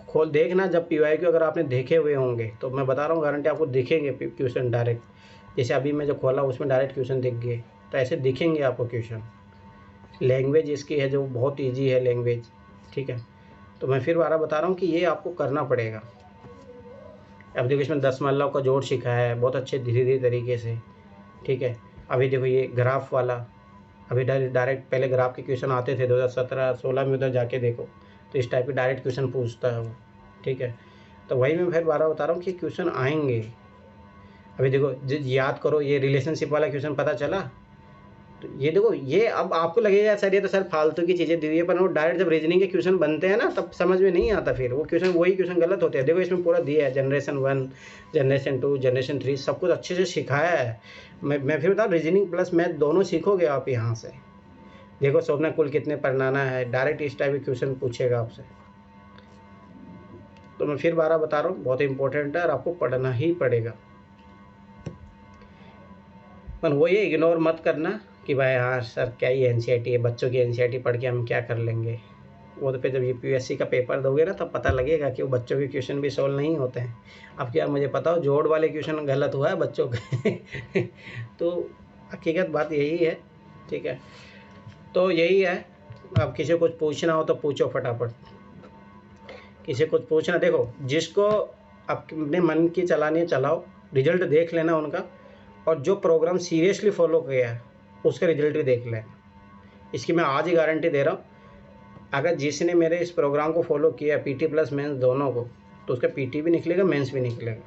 खोल देखना, जब पीवाईक्यू अगर आपने देखे हुए होंगे तो मैं बता रहा हूँ गारंटी आपको दिखेंगे क्वेश्चन डायरेक्ट। जैसे अभी मैं जो खोला उसमें डायरेक्ट क्वेश्चन दिख गए, तो ऐसे दिखेंगे आपको क्वेश्चन। लैंग्वेज इसकी है जो बहुत ईजी है लैंग्वेज, ठीक है। तो मैं फिर बारह बता रहा हूँ कि ये आपको करना पड़ेगा। अब देखो इसमें 10 मल्लाओं का जोड़ सिखाया है बहुत अच्छे धीरे धीरे तरीके से, ठीक है। अभी देखो ये ग्राफ वाला, अभी डायरेक्ट पहले ग्राफ के क्वेश्चन आते थे 2017-16 में, उधर जाके देखो तो इस टाइप के डायरेक्ट क्वेश्चन पूछता है वो, ठीक है। तो वही मैं फिर बारह बता रहा हूँ कि क्वेश्चन आएंगे। अभी देखो याद करो, ये रिलेशनशिप वाला क्वेश्चन पता चला, तो ये देखो ये अब आपको लगेगा सर ये तो सर फालतू की चीज़ें दी हुई है, पर वो डायरेक्ट जब रीजनिंग के क्वेश्चन बनते हैं ना तब समझ में नहीं आता, फिर वो क्वेश्चन वही क्वेश्चन गलत होते हैं। देखो इसमें पूरा दिया है, जनरेशन 1, जनरेशन 2, जनरेशन 3, सब कुछ अच्छे से सिखाया है। मैं फिर बताऊँ, रीजनिंग प्लस मैथ दोनों सीखोगे आप यहाँ से। देखो शोभना कुल कितने पढ़नाना है, डायरेक्ट इस टाइप के क्वेश्चन पूछेगा आपसे। तो मैं फिर बारह बता रहा हूँ, बहुत इंपॉर्टेंट है और आपको पढ़ना ही पड़ेगा। पर वो ये इग्नोर मत करना कि भाई हाँ सर क्या ही एनसीईआरटी है, बच्चों की एनसीईआरटी पढ़ के हम क्या कर लेंगे। वो तो फिर जब यूपीएससी का पेपर दोगे ना तब पता लगेगा कि वो बच्चों के क्वेश्चन भी सॉल्व नहीं होते हैं। अब क्या मुझे पता हो जोड़ वाले क्वेश्चन गलत हुआ है बच्चों के तो हकीकत बात यही है, ठीक है। तो यही है, अब किसी को कुछ पूछना हो तो पूछो फटाफट, किसी को कुछ पूछना, देखो जिसको अपने मन की चलानी है चलाओ, रिजल्ट देख लेना उनका, और जो प्रोग्राम सीरियसली फॉलो किया है उसका रिजल्ट भी देख लेना। इसकी मैं आज ही गारंटी दे रहा हूँ, अगर जिसने मेरे इस प्रोग्राम को फॉलो किया पीटी प्लस मेंस दोनों को, तो उसका पीटी भी निकलेगा, मेंस भी निकलेगा,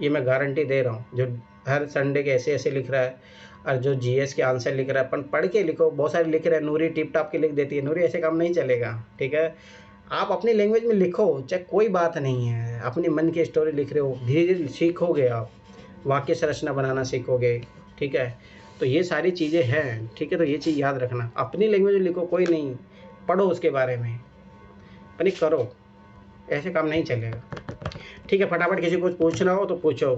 ये मैं गारंटी दे रहा हूँ। जो हर संडे के ऐसे ऐसे लिख रहा है और जो जीएस के आंसर लिख रहा है, अपन पढ़ के लिखो, बहुत सारे लिख रहे हैं, नूरी टिप टाप के लिख देती है, नूरी ऐसे काम नहीं चलेगा, ठीक है। आप अपनी लैंग्वेज में लिखो, चाहे कोई बात नहीं है, अपनी मन की स्टोरी लिख रहे हो, धीरे धीरे सीखोगे, आप वाक्य संरचना बनाना सीखोगे, ठीक है। तो ये सारी चीज़ें हैं, ठीक है। तो ये चीज़ याद रखना, अपनी लैंग्वेज में लिखो, कोई नहीं, पढ़ो उसके बारे में, पर करो, ऐसे काम नहीं चलेगा, ठीक है। फटाफट किसी को कुछ पूछना हो तो पूछो।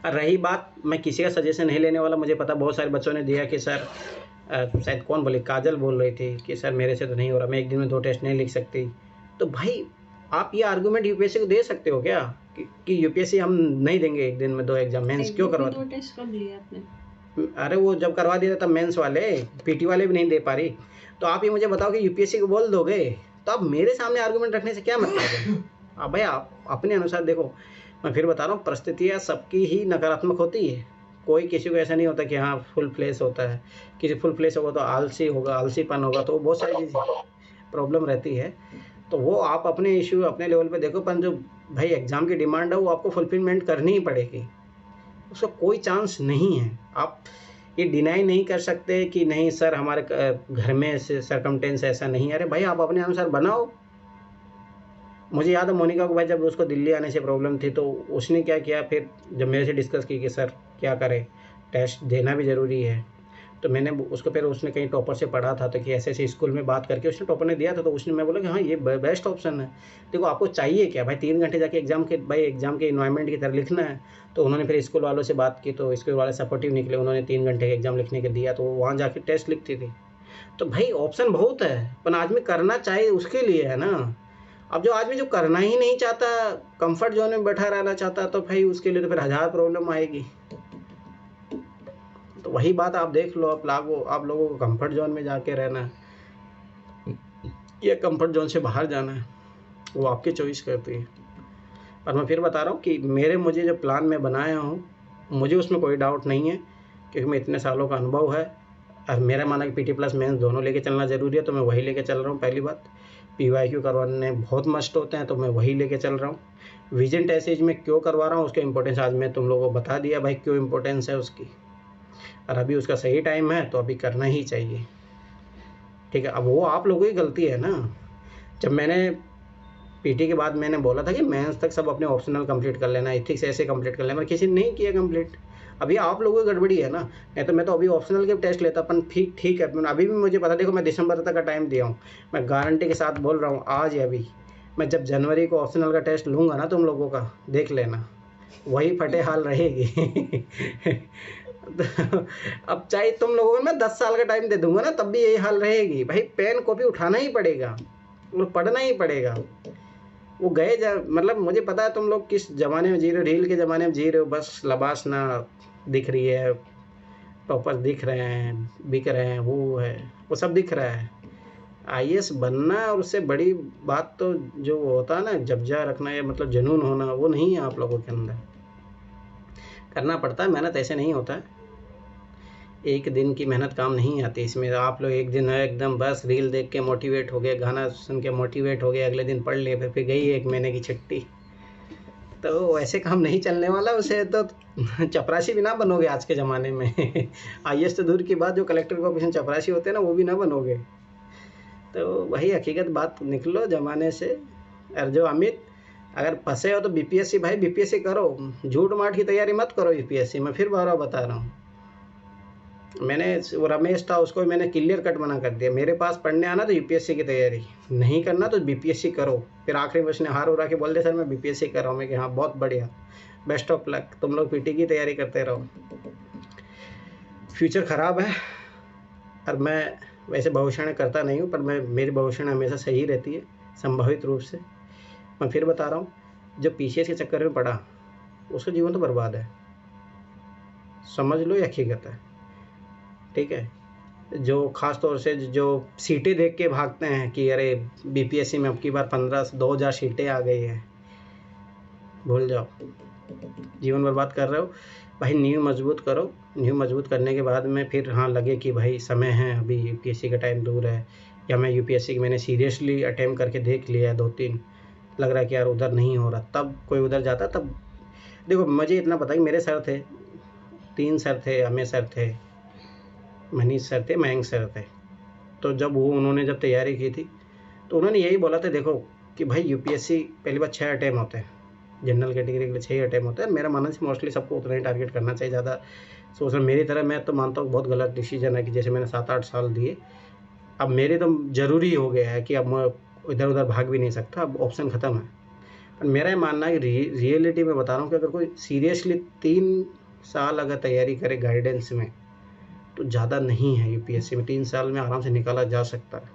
और रही बात, मैं किसी का सजेशन नहीं लेने वाला, मुझे पता बहुत सारे बच्चों ने दिया कि सर शायद कौन बोले, काजल बोल रही थी कि सर मेरे से तो नहीं हो रहा, मैं एक दिन में 2 टेस्ट नहीं लिख सकती। तो भाई आप ये आर्गूमेंट यूपीएससी को दे सकते हो क्या कि यूपीएससी हम नहीं देंगे एक दिन में 2 एग्जाम, मेंस क्यों करवाते? 2 टेस्ट कब लिए आपने? अरे वो जब करवा दिया तब मेंस वाले, पीटी वाले भी नहीं दे पा रही। तो आप ये मुझे बताओ कि यूपीएससी को बोल दोगे, तो आप मेरे सामने आर्गूमेंट रखने से क्या मतलब है? अब भाई आप अपने अनुसार देखो, मैं फिर बता रहा हूँ, परिस्थितियाँ सबकी ही नकारात्मक होती है, कोई किसी को ऐसा नहीं होता कि हाँ फुल फ्लैश होता है, किसी फुल फ्लैश होगा तो आलसी होगा, आलसीपन होगा, तो बहुत सारी चीज़ प्रॉब्लम रहती है। तो वो आप अपने इशू अपने लेवल पे देखो, पर जो भाई एग्ज़ाम की डिमांड है वो आपको फुलफिलमेंट करनी ही पड़ेगी, उसका कोई चांस नहीं है। आप ये डिनाई नहीं कर सकते कि नहीं सर हमारे घर में सर्कमटेंस ऐसा नहीं है। अरे भाई आप अपने अनुसार बनाओ। मुझे याद है मोनिका को भाई जब उसको दिल्ली आने से प्रॉब्लम थी तो उसने क्या किया, फिर जब मेरे से डिस्कस की कि सर क्या करें, टेस्ट देना भी ज़रूरी है, तो मैंने उसको, फिर उसने कहीं टॉपर से पढ़ा था तो कि ऐसे ऐसे स्कूल में बात करके उसने टॉपर ने दिया था, तो उसने, मैं बोला कि हाँ ये बेस्ट ऑप्शन है। देखो आपको चाहिए क्या भाई, 3 घंटे जाके एग्जाम के इन्वायरमेंट की तरह लिखना है। तो उन्होंने फिर स्कूल वालों से बात की तो स्कूल वाले सपोर्टिव निकले, उन्होंने 3 घंटे का एग्जाम लिखने के दिया, तो वहाँ जाके टेस्ट लिखती थी। तो भाई ऑप्शन बहुत है, पर आदमी करना चाहिए उसके लिए है ना। अब जो आदमी जो करना ही नहीं चाहता, कंफर्ट जोन में बैठा रहना चाहता, तो भाई उसके लिए तो फिर 1000 प्रॉब्लम आएगी। तो वही बात आप देख लो, आप लोगों को कंफर्ट जोन में जाके रहना है या कंफर्ट जोन से बाहर जाना है, वो आपकी चॉइस करती है। और मैं फिर बता रहा हूँ कि मुझे जो प्लान मैं बनाया हूँ, मुझे उसमें कोई डाउट नहीं है, क्योंकि मैं इतने सालों का अनुभव है और मेरा माना कि पीटी प्लस मेंस दोनों लेके चलना ज़रूरी है, तो मैं वही लेके चल रहा हूँ। पहली बात, पीवाईक्यू करवाने बहुत मस्ट होते हैं, तो मैं वही लेके चल रहा हूँ। विजन टेस्ट सीरीज में क्यों करवा रहा हूँ, उसका इंपॉर्टेंस आज मैं तुम लोगों को बता दिया भाई, क्यों इंपॉर्टेंस है उसकी, और अभी उसका सही टाइम है तो अभी करना ही चाहिए, ठीक है। अब वो आप लोगों की गलती है ना, जब मैंने पीटी के बाद मैंने बोला था कि मेंस तक सब अपने ऑप्शनल कंप्लीट कर लेना, एथिक्स ऐसे कंप्लीट कर लेना, किसी ने नहीं किया कंप्लीट। अभी आप लोगों की गड़बड़ी है ना, नहीं तो मैं तो अभी ऑप्शनल के टेस्ट लेता, अपन ठीक है। अभी भी मुझे पता, देखो मैं दिसंबर तक का टाइम दिया हूँ, मैं गारंटी के साथ बोल रहा हूँ, आज या अभी मैं जब जनवरी को ऑप्शनल का टेस्ट लूँगा ना तुम लोगों का, देख लेना वही फटे हाल रहेगी अब चाहे तुम लोगों को मैं 10 साल का टाइम दे दूंगा ना, तब भी यही हाल रहेगी भाई। पेन कॉपी उठाना ही पड़ेगा और पढ़ना ही पड़ेगा। वो मतलब मुझे पता है तुम लोग किस ज़माने में जी रहे हो, रील के ज़माने में जी रहे हो, बस लबास ना दिख रही है, टॉपर दिख रहे हैं, बिक रहे हैं, वो है, वो सब दिख रहा है। आईएएस बनना और उससे बड़ी बात तो जो होता है ना, जब्जा रखना या मतलब जुनून होना, वो नहीं है आप लोगों के अंदर। करना पड़ता है, मेहनत ऐसे नहीं होता है, एक दिन की मेहनत काम नहीं आती इसमें। आप लोग एक दिन है एकदम बस रील देख के मोटिवेट हो गए, गाना सुन के मोटिवेट हो गए, अगले दिन पढ़ लिए, फिर गई 1 महीने की छुट्टी, तो ऐसे काम नहीं चलने वाला। उसे तो चपरासी भी ना बनोगे आज के ज़माने में आईएएस तो दूर की बात, जो कलेक्टर को ऑफिस चपरासी होते हैं ना, वो भी ना बनोगे। तो वही हकीकत बात, निकलो ज़माने से। और जो अमित, अगर फंसे हो तो बीपीएससी भाई, बीपीएससी करो, झूठ माठ की तैयारी मत करो यूपीएससी। मैं फिर बार बता रहा हूँ, मैंने वो रमेश था उसको मैंने क्लियर कट मना कर दिया, मेरे पास पढ़ने आना तो यूपीएससी की तैयारी, नहीं करना तो बीपीएससी करो। फिर आखिरी में उसने हार उड़ा के बोल दिया सर मैं बीपीएससी कर रहा हूँ। मैं कि हाँ बहुत बढ़िया, बेस्ट ऑफ लक, तुम लोग पीटी की तैयारी करते रहो। फ्यूचर ख़राब है, और मैं वैसे भविष्यवाणी करता नहीं हूँ, पर मेरी भविष्यवाणी हमेशा सही रहती है संभावित रूप से। मैं फिर बता रहा हूँ, जो पीसीएस के चक्कर में पड़ा उसका जीवन तो बर्बाद है, समझ लो, ये हकीकत है, ठीक है। जो ख़ास तौर से जो सीटें देख के भागते हैं कि अरे बीपीएससी में अब की बार 2000 सीटें आ गई है, भूल जाओ, जीवन बर्बाद कर रहे हो भाई। नींव मजबूत करो, नींव मजबूत करने के बाद में फिर हाँ लगे कि भाई समय है, अभी यूपीएससी का टाइम दूर है, या मैं यूपीएससी की मैंने सीरियसली अटेम्प्ट करके देख लिया 2-3, लग रहा है कि यार उधर नहीं हो रहा, तब कोई उधर जाता। तब देखो मुझे इतना पता कि मेरे सर थे, 3 सर थे, अमेय सर थे, मनीष सर थे, मयंक सर थे। तो जब उन्होंने जब तैयारी की थी तो उन्होंने यही बोला था, देखो कि भाई यूपीएससी पहली बार 6 अटैम्प्ट होते हैं, जनरल कैटेगरी के लिए 6 अटैम्प्ट होते हैं। मेरा मानना है मोस्टली सबको उतना ही टारगेट करना चाहिए, ज़्यादा सोचना मेरी तरह मैं तो मानता हूँ बहुत गलत डिसीजन है कि जैसे मैंने 7-8 साल दिए, अब मेरे तो ज़रूरी हो गया है कि अब मैं इधर उधर भाग भी नहीं सकता, अब ऑप्शन ख़त्म है। और मेरा ये मानना है कि रियलिटी में बता रहा हूँ कि अगर कोई सीरियसली 3 साल अगर तैयारी करे गाइडेंस में तो ज़्यादा नहीं है, यूपीएससी में 3 साल में आराम से निकाला जा सकता है,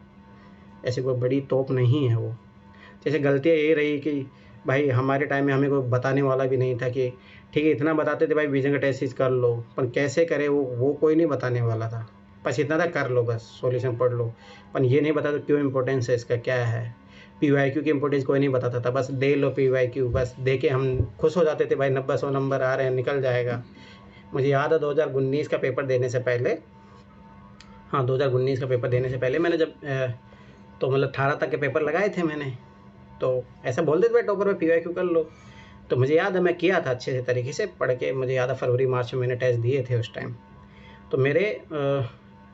ऐसी कोई बड़ी तोप नहीं है वो। जैसे गलतियाँ ये रही कि भाई हमारे टाइम में हमें कोई बताने वाला भी नहीं था कि ठीक है, इतना बताते थे भाई विजन का टेस्ट कर लो, पर कैसे करे वो कोई नहीं बताने वाला था, बस इतना था कर लो, बस सॉल्यूशन पढ़ लो, पर ये नहीं बताता क्यों इम्पोर्टेंस है इसका, क्या है पीवाईक्यू की इम्पोर्टेंस कोई नहीं बताता था, बस दे लो पीवाईक्यू, बस दे के हम खुश हो जाते थे भाई 90-100 नंबर आ रहे हैं, निकल जाएगा। मुझे याद है 2019 का पेपर देने से पहले, हाँ 2019 का पेपर देने से पहले मैंने जब तो मतलब 18 तक के पेपर लगाए थे मैंने, तो ऐसा बोल देते भाई टॉपर में पीवाईक्यू कर लो। तो मुझे याद है मैं किया था अच्छे से तरीके से पढ़ के, मुझे याद है फरवरी मार्च में मैंने टेस्ट दिए थे उस टाइम। तो मेरे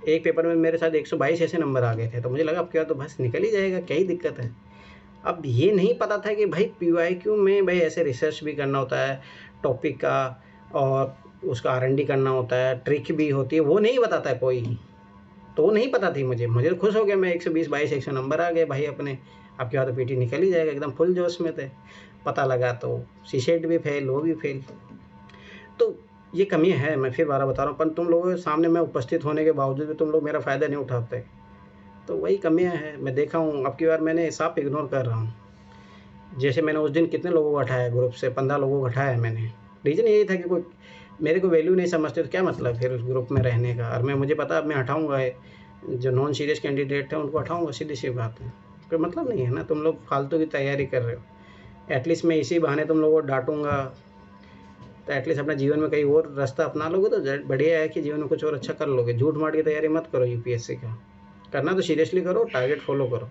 एक पेपर में मेरे साथ 122 ऐसे नंबर आ गए थे, तो मुझे लगा अब क्या तो बस निकल ही जाएगा, क्या ही दिक्कत है। अब ये नहीं पता था कि भाई पीवाईक्यू में भाई ऐसे रिसर्च भी करना होता है टॉपिक का, और उसका R&D करना होता है, ट्रिक भी होती है, वो नहीं बताता है कोई, तो वो नहीं पता थी मुझे तो खुश हो गया, मैं 120-22 100 नंबर आ गए भाई अपने, अब क्या तो पीटी निकल ही जाएगा, एकदम फुल जोश में थे। पता लगा तो सीसेट भी फेल, वो भी फेल। तो ये कमी है, मैं फिर बार बता रहा हूँ, पर तुम लोगों के सामने मैं उपस्थित होने के बावजूद भी तुम लोग मेरा फ़ायदा नहीं उठाते, तो वही कमियाँ हैं। मैं देखा हूँ अब की बार मैंने साफ इग्नोर कर रहा हूँ। जैसे मैंने उस दिन कितने लोगों को हटाया ग्रुप से, 15 लोगों को हटाया मैंने, रीज़न यही था कि कोई मेरे को वैल्यू नहीं समझते तो क्या मतलब फिर उस ग्रुप में रहने का। और मुझे पता अब मैं हटाऊँगा, जो नॉन सीरियस कैंडिडेट हैं उनको हटाऊँगा, सीधी सी बात है, कोई मतलब नहीं है ना, तुम लोग फालतू की तैयारी कर रहे हो। एटलीस्ट मैं इसी बहाने तुम लोगों को डांटूंगा, तो एटलीस्ट अपने जीवन में कहीं और रास्ता अपना लोगे तो बढ़िया है कि जीवन में कुछ और अच्छा कर लोगे। झूठ मार की तैयारी मत करो, यूपीएससी का करना तो सीरियसली करो, टारगेट फॉलो करो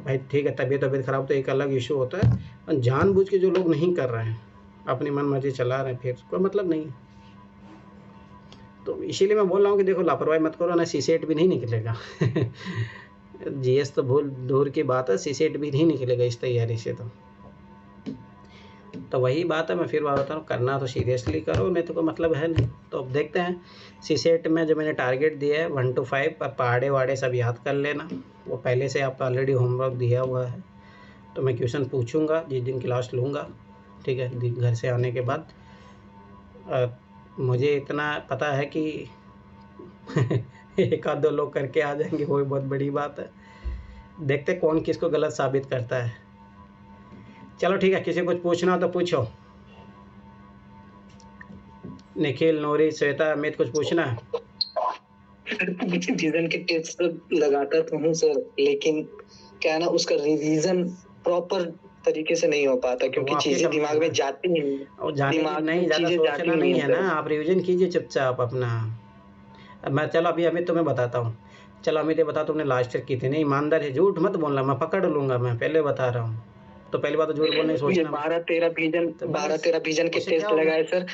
भाई, ठीक है। तबीयत ख़राब तो एक अलग इशू होता है, पर जानबूझ के जो लोग नहीं कर रहे हैं, अपनी मन मर्जी चला रहे हैं, फिर कोई मतलब नहीं है। तो इसीलिए मैं बोल रहा हूँ कि देखो लापरवाही मत करो, ना सीसेट भी नहीं निकलेगा जीएस तो भूल दूर की बात है, सीसेट भी नहीं निकलेगा इस तैयारी से। तो वही बात है, मैं फिर बात बता रहा हूँ, करना तो सीरियसली करो, नहीं तो कोई मतलब है नहीं। तो अब देखते हैं सीसेट में जो मैंने टारगेट दिया है 1 to 5 पर, पहाड़े वाड़े सब याद कर लेना, वो पहले से आपका ऑलरेडी होमवर्क दिया हुआ है। तो मैं क्वेश्चन पूछूंगा जिस दिन क्लास लूँगा, ठीक है, घर से आने के बाद। मुझे इतना पता है कि 1-2 लोग करके आ जाएंगे, वो बहुत बड़ी बात है। देखते कौन किसको गलत साबित करता है। चलो ठीक है, किसी कुछ पूछना हो तो पूछो। निखिल, नूरी, श्वेता, अमित, कुछ पूछना है? विजन के टेस्ट लगाता तो हूँ सर, लेकिन क्या है ना, उसका रिवीजन प्रॉपर तरीके से नहीं हो पाता, क्योंकि चीजें दिमाग में जाती नहीं, और जाने की नहीं, ज़्यादा सोचना नहीं है ना, आप रिवीजन कीजिए चुपचाप अपना। मैं चलो अभी अमित तुम्हें बताता हूँ। चलो अमित ये बता, तुमने लास्ट ईयर की थी, नहीं ईमानदार है, झूठ मत बोलना, मैं पकड़ लूँगा, मैं पहले बता रहा हूँ। तो पहली बात तो झूठ बोलने सोचना। 12-13 विजन के टेस्ट लगाए सर,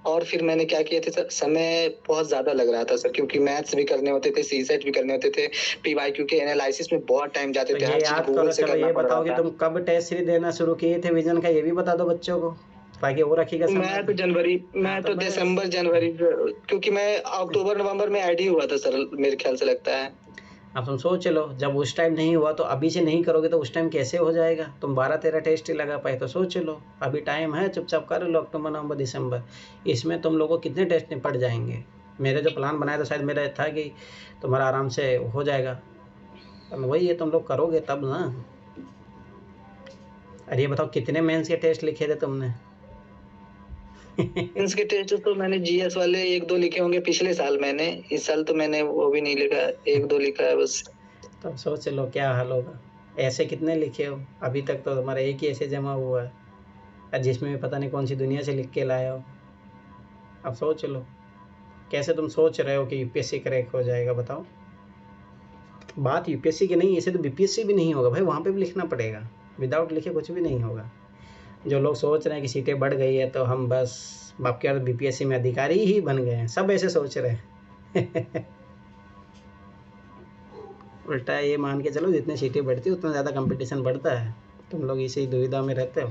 और फिर मैंने क्या किया था सर, समय बहुत ज्यादा लग रहा था सर, क्योंकि मैथ्स भी करने होते थे, सीसेट भी करने होते थे, पीवाईक्यू के एनालिसिस में बहुत टाइम जाते थे। ये याद करो। चलो ये बताओ कि तुम कब टेस्ट सीरीज देना शुरू किए थे विजन का, ये भी बता दो बच्चों को, ताकि वो रखिएगा। मैं तो दिसंबर जनवरी, क्योंकि मैं अक्टूबर नवंबर में ऐड ही हुआ था सर, मेरे ख्याल से लगता है। अब तुम सोच लो, जब उस टाइम नहीं हुआ तो अभी से नहीं करोगे तो उस टाइम कैसे हो जाएगा? तुम 12-13 टेस्ट ही लगा पाए, तो सोच लो अभी टाइम है, चुपचाप कर लो अक्टूबर नवंबर दिसंबर। इसमें तुम लोगों को कितने टेस्ट निपट जाएंगे? मेरे जो प्लान बनाया था शायद मेरा था कि तुम्हारा आराम से हो जाएगा, वही है तुम लोग करोगे तब ना। अरे ये बताओ कितने मेंस के टेस्ट लिखे थे तुमने? मेंस के टेस्ट तो मैंने जीएस वाले 1-2 लिखे होंगे पिछले साल, मैंने इस साल तो मैंने वो भी नहीं लिखा, 1-2 लिखा है बस। तब सोच लो क्या हाल होगा। ऐसे कितने लिखे हो? अभी तक तो तुम्हारा एक ही ऐसे जमा हुआ है, और जिसमें भी पता नहीं कौन सी दुनिया से लिख के लाया हो। अब सोच लो कैसे तुम सोच रहे हो कि यूपीएससी क्रैक हो जाएगा? बताओ, बात यूपीएससी की नहीं, ऐसे तो बीपीएससी भी नहीं होगा भाई, वहाँ पे भी लिखना पड़ेगा, विदाउट लिखे कुछ भी नहीं होगा। जो लोग सोच रहे हैं कि सीटें बढ़ गई है तो हम बस आपके यहाँ बीपीएससी में अधिकारी ही बन गए हैं, सब ऐसे सोच रहे हैं। उल्टा ये मान के चलो जितनी सीटें बढ़ती है उतना ज़्यादा कंपटीशन बढ़ता है। तुम लोग इसी दुविधा में रहते हो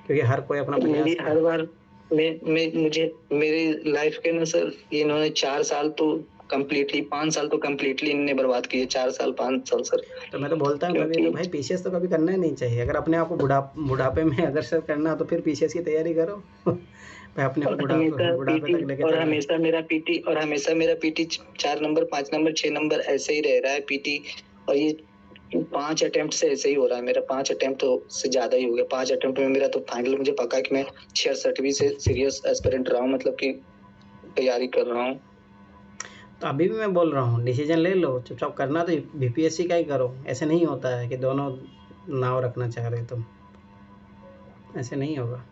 क्योंकि हर कोई अपना मेरी प्रयास हर बार मुझे मेरी लाइफ के ना सर, इन्होंने 4 साल तो कम्प्लीटली, 5 साल तो कम्प्लीटली इन्होंने बर्बाद किए, 4 साल 5 साल सर। तो मैं तो बोलता हूँ कभी क्योंकि भाई पीसीएस तो कभी करना ही नहीं चाहिए। अगर अपने आप को बुढ़ापे में अगर सर करना तो फिर पीसीएस की तैयारी करो। भाई अपने आप को बुढ़ापे तक लेके चलो। हमेशा मेरा पीटी 4 नंबर 5 नंबर 6 नंबर ऐसे ही रह रहा है पीटी, और ये 5 अटेम्प्ट से ऐसे ही हो रहा है मेरा। 5 अटेम्प्ट तो से ज्यादा ही हो गया। 5 अटेम्प्ट में मेरा तो फाइनल मुझे पक्का है कि मैं 66वीं से सीरियस एस्पिरेंट रहा हूँ, मतलब कि तैयारी कर रहा हूँ। तो अभी भी मैं बोल रहा हूँ डिसीजन ले लो, चुपचाप करना तो बीपीएससी का ही करो। ऐसे नहीं होता है कि दोनों नाव रखना चाह रहे तुम, ऐसे नहीं होगा।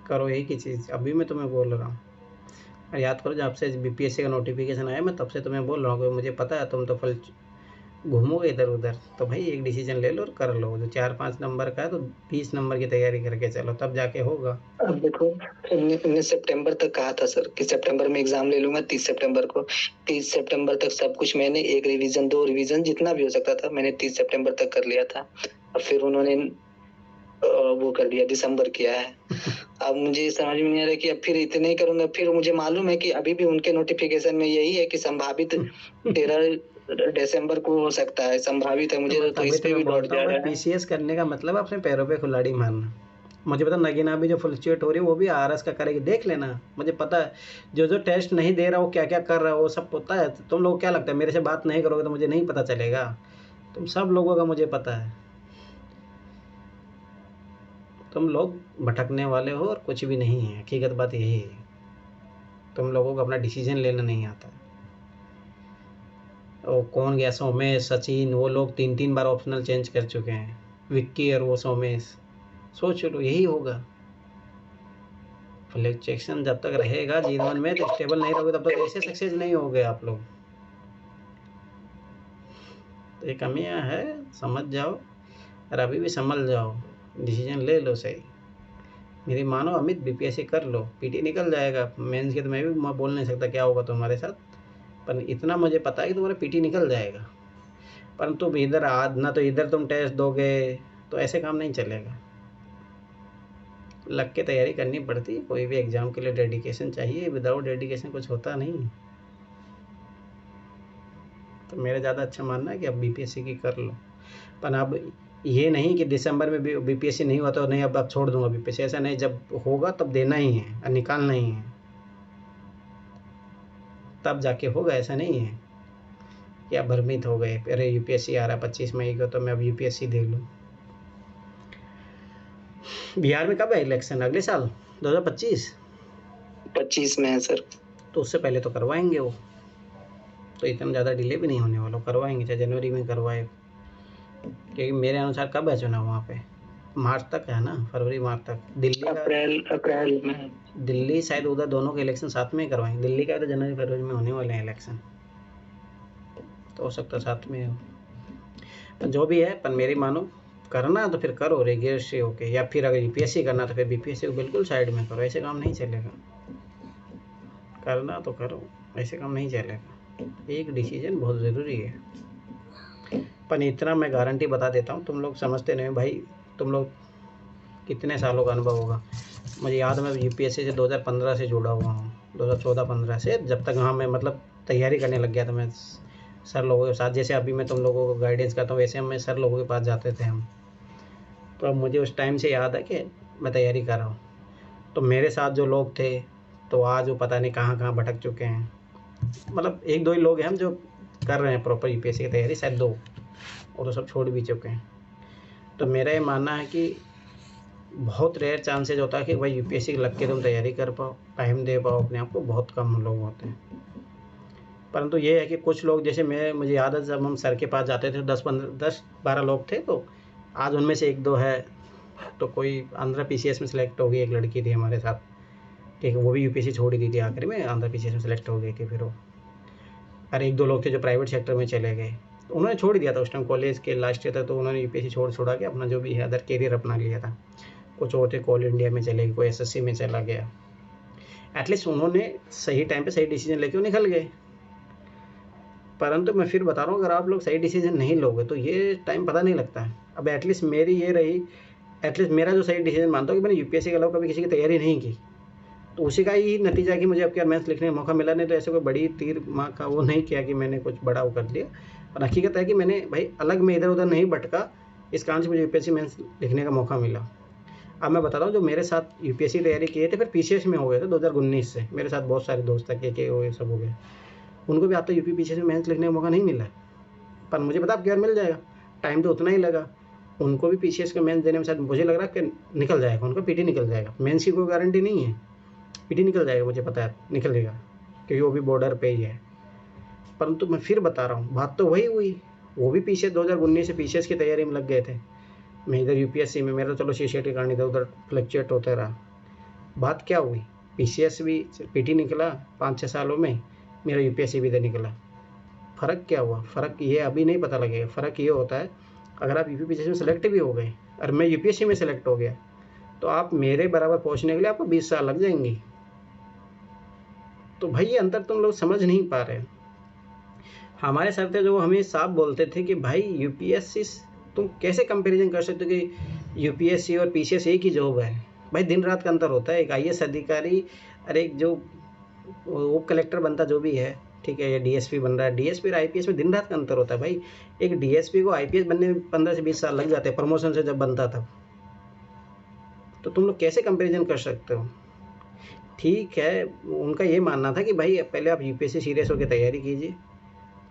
करो एक ही चीज़, अभी मैं तुम्हें बोल रहा हूँ। और याद करो जब से बीपीएससी का नोटिफिकेशन आया मैं तब से तुम्हें बोल रहा हूँ कि मुझे पता है तुम तो फल घूमोगे इधर उधर, तो भाई एक डिसीजन ले लो और कर लो। जो 4-5 नंबर का है तो 20 नंबर की तैयारी करके चलो, तब जाके होगा। अब देखो 19 सितंबर तक कहा था सर कि सितंबर में एग्जाम ले लूंगा। 30 सितंबर को, 30 सितंबर तक सब कुछ मैंने, एक रिवीजन 2 रिवीजन जितना भी हो सकता था मैंने 30 सितंबर तक कर लिया था। और फिर उन्होंने वो कर दिया, दिसंबर किया है। अब मुझे समझ में नहीं आ रहा कि अब फिर इतने ही करूंगा। फिर मुझे मालूम है कि अभी भी उनके नोटिफिकेशन में यही है कि संभावित 13 दिसंबर को हो सकता है, संभावित है। मुझे तो इस पे भी लौट जा रहा है। पीसीएस करने का मतलब अपने पैरों पे कुल्हाड़ी मारना। मुझे पता नगीना भी जो फ्लक्चुएट हो रही है वो भी आरएस का करेगी, देख लेना। मुझे पता है जो जो टेस्ट नहीं दे रहा वो क्या क्या कर रहा है, वो सब पता है। तुम लोग क्या लगता है मेरे से बात नहीं करोगे तो मुझे नहीं पता चलेगा? तुम सब लोगों का मुझे पता है। तुम लोग भटकने वाले हो और कुछ भी नहीं है, हकीकत बात यही है। तुम लोगों को अपना डिसीजन लेना नहीं आता। और कौन गया, सोमेश सचिन, वो लोग 3-3 बार ऑप्शनल चेंज कर चुके हैं, विक्की और वो सोमेश। सोच लो यही होगा। फ्लक्चुएशन जब तक रहेगा जीवन में तो स्टेबल नहीं रहोगे तब तक ऐसे सक्सेस नहीं होगे आप लोग। तो ये कमियां है, समझ जाओ और अभी भी समझ जाओ, डिसीजन ले लो सही। मेरी मानो अमित, बीपीएससी कर लो, पीटी निकल जाएगा। मेंस के तो मैं भी बोल नहीं सकता क्या होगा तुम्हारे साथ, पर इतना मुझे पता है कि तुम्हारा पीटी निकल जाएगा। परंतु इधर ना तो इधर तुम टेस्ट दोगे तो ऐसे काम नहीं चलेगा। लग के तैयारी करनी पड़ती है, कोई भी एग्ज़ाम के लिए डेडिकेशन चाहिए, विदाउट डेडिकेशन कुछ होता नहीं। तो मेरा ज़्यादा अच्छा मानना है कि अब बीपीएससी की कर लो। पर अब ये नहीं कि दिसंबर में बीपीएससी नहीं हुआ तो नहीं अब छोड़ दूंगा बीपीएससी, ऐसा नहीं। जब होगा तब देना ही है और निकालना ही है, तब जाके होगा। ऐसा नहीं है कि आप भ्रमित हो गए, अरे यूपीएससी आ रहा 25 मई को तो मैं अब यूपीएससी दे लूँ। बिहार में कब है इलेक्शन? अगले साल 2025 में है सर। तो उससे पहले तो करवाएंगे वो, तो इतना ज़्यादा डिले भी नहीं होने वाला, करवाएंगे चाहे जनवरी में करवाए। क्योंकि मेरे अनुसार कब है चुनाव वहाँ पे? मार्च तक है ना, फरवरी मार्च तक। दिल्ली का अप्रैल में, दिल्ली शायद उधर दोनों के इलेक्शन साथ में ही करवाएंगे। दिल्ली का तो जनवरी फरवरी में होने वाले हैं इलेक्शन, तो हो सकता है साथ में हो। पर जो भी है, पर मेरी मानो करना तो फिर करो रेगुलर से होके, या फिर अगर यूपीएससी करना तो फिर बीपीएससी को बिल्कुल साइड में करो। ऐसे काम नहीं चलेगा, करना तो करो, ऐसे काम नहीं चलेगा। एक डिसीजन बहुत ज़रूरी है। पर इतना मैं गारंटी बता देता हूँ, तुम लोग समझते नहीं भाई, तुम लोग कितने सालों का अनुभव होगा। मुझे याद है मैं यूपीएससी से 2015 से जुड़ा हुआ हूँ, 2014-15 से, जब तक हाँ मैं मतलब तैयारी करने लग गया था मैं सर लोगों के साथ, जैसे अभी मैं तुम लोगों को गाइडेंस करता हूँ वैसे हम सर लोगों के पास जाते थे हम। तो अब मुझे उस टाइम से याद है कि मैं तैयारी कर रहा हूँ। तो मेरे साथ जो लोग थे तो आज वो पता नहीं कहाँ कहाँ भटक चुके हैं। मतलब एक दो ही लोग हैं हम जो कर रहे हैं प्रॉपर यूपीएससी की तैयारी, शायद 2, और तो सब छोड़ भी चुके हैं। तो मेरा ये मानना है कि बहुत रेयर चांसेज होता है कि भाई यूपीएससी लग के तुम तैयारी कर पाओ, टाइम दे पाओ अपने आप को, बहुत कम लोग होते हैं। परंतु ये है कि कुछ लोग, जैसे मुझे याद है जब हम सर के पास जाते थे 10-12 लोग थे, तो आज उनमें से 1-2 है। तो कोई आंध्रा पीसीएस में सेलेक्ट हो गई, एक लड़की थी हमारे साथ, ठीक है, वो भी यूपीएससी छोड़ ही दी थी आखिर में, आंध्रा पीसीएस में सेलेक्ट हो गई थी फिर वो। और 1-2 लोग थे जो प्राइवेट सेक्टर में चले गए, तो उन्होंने छोड़ दिया था उस टाइम, कॉलेज के लास्ट ईयर था, तो उन्होंने यूपीएससी छोड़ा के अपना जो भी है अदर करियर अपना लिया था। कुछ और थे कोल इंडिया में चले गए, कोई एसएससी में चला गया। एटलीस्ट उन्होंने सही टाइम पे सही डिसीजन लेके वो निकल गए। परंतु मैं फिर बता रहा हूँ, अगर आप लोग सही डिसीजन नहीं लोगे तो ये टाइम पता नहीं लगता है। अब एटलीस्ट मेरी ये रही, एटलीस्ट मेरा जो सही डिसीजन मानता हूँ कि मैंने यूपीएससी के अलावा कभी किसी की तैयारी नहीं की, तो उसी का ही नतीजा कि मुझे अब क्या मेंस लिखने का मौका मिला। नहीं तो ऐसे कोई बड़ी तीर माँ का वो नहीं किया कि मैंने कुछ बड़ा वो कर लिया। और हकीकत है कि मैंने भाई अलग में इधर उधर नहीं भटका, इस कारण से मुझे यूपीएससी मेंस लिखने का मौका मिला। अब मैं बता रहा हूँ, जो मेरे साथ यूपीएससी तैयारी किए थे फिर पीसीएस में हो गए थे 2019 से, मेरे साथ बहुत सारे दोस्त थे के वो सब हो गए, उनको भी आज तक यूपी पीसीएस में मेंस लिखने का मौका नहीं मिला। पर मुझे पता अब क्या मिल जाएगा, टाइम तो उतना ही लगा। उनको भी पीसीएस का मेंस देने में शायद मुझे लग रहा है कि निकल जाएगा, उनका पीटी निकल जाएगा। मेंस की कोई गारंटी नहीं है, पीटी निकल जाएगा, मुझे पता है निकलेगा, क्योंकि वो भी बॉर्डर पे ही है। परंतु मैं फिर बता रहा हूँ, बात तो वही हुई, वो भी पीसीएस 2019 से पीसीएस की तैयारी में लग गए थे। मैं इधर यूपीएससी में, मेरा चलो सीसीएट के कारण इधर उधर फ्लक्चुएट होता रहा। बात क्या हुई, पीसीएस भी पीटी निकला 5-6 सालों में, मेरा यूपीएससी भी इधर निकला। फ़र्क क्या हुआ, फ़र्क ये अभी नहीं पता लगेगा। फ़र्क ये होता है, अगर आप यूपी पीसीएस में सेलेक्ट भी हो गए और मैं यूपीएससी में सेलेक्ट हो गया, तो आप मेरे बराबर पहुँचने के लिए आपको 20 साल लग जाएंगे। तो भाई ये अंतर तुम लोग समझ नहीं पा रहे। हमारे सर थे जो हमें साफ बोलते थे कि भाई यूपीएससी तुम कैसे कंपैरिजन कर सकते हो कि यूपीएससी और पीसीएस एक ही जॉब है। भाई दिन रात का अंतर होता है। एक आईएएस अधिकारी और एक जो उप कलेक्टर बनता जो भी है, ठीक है, या डीएसपी बन रहा है, डीएसपी और आईपीएस में दिन रात का अंतर होता है भाई। एक डीएसपी को आईपीएस बनने में 15 से 20 साल लग जाते हैं, प्रमोशन से जब बनता तब। तो तुम लोग कैसे कंपेरिजन कर सकते हो। ठीक है, उनका ये मानना था कि भाई पहले आप यूपीएससी सीरियस होकर तैयारी कीजिए,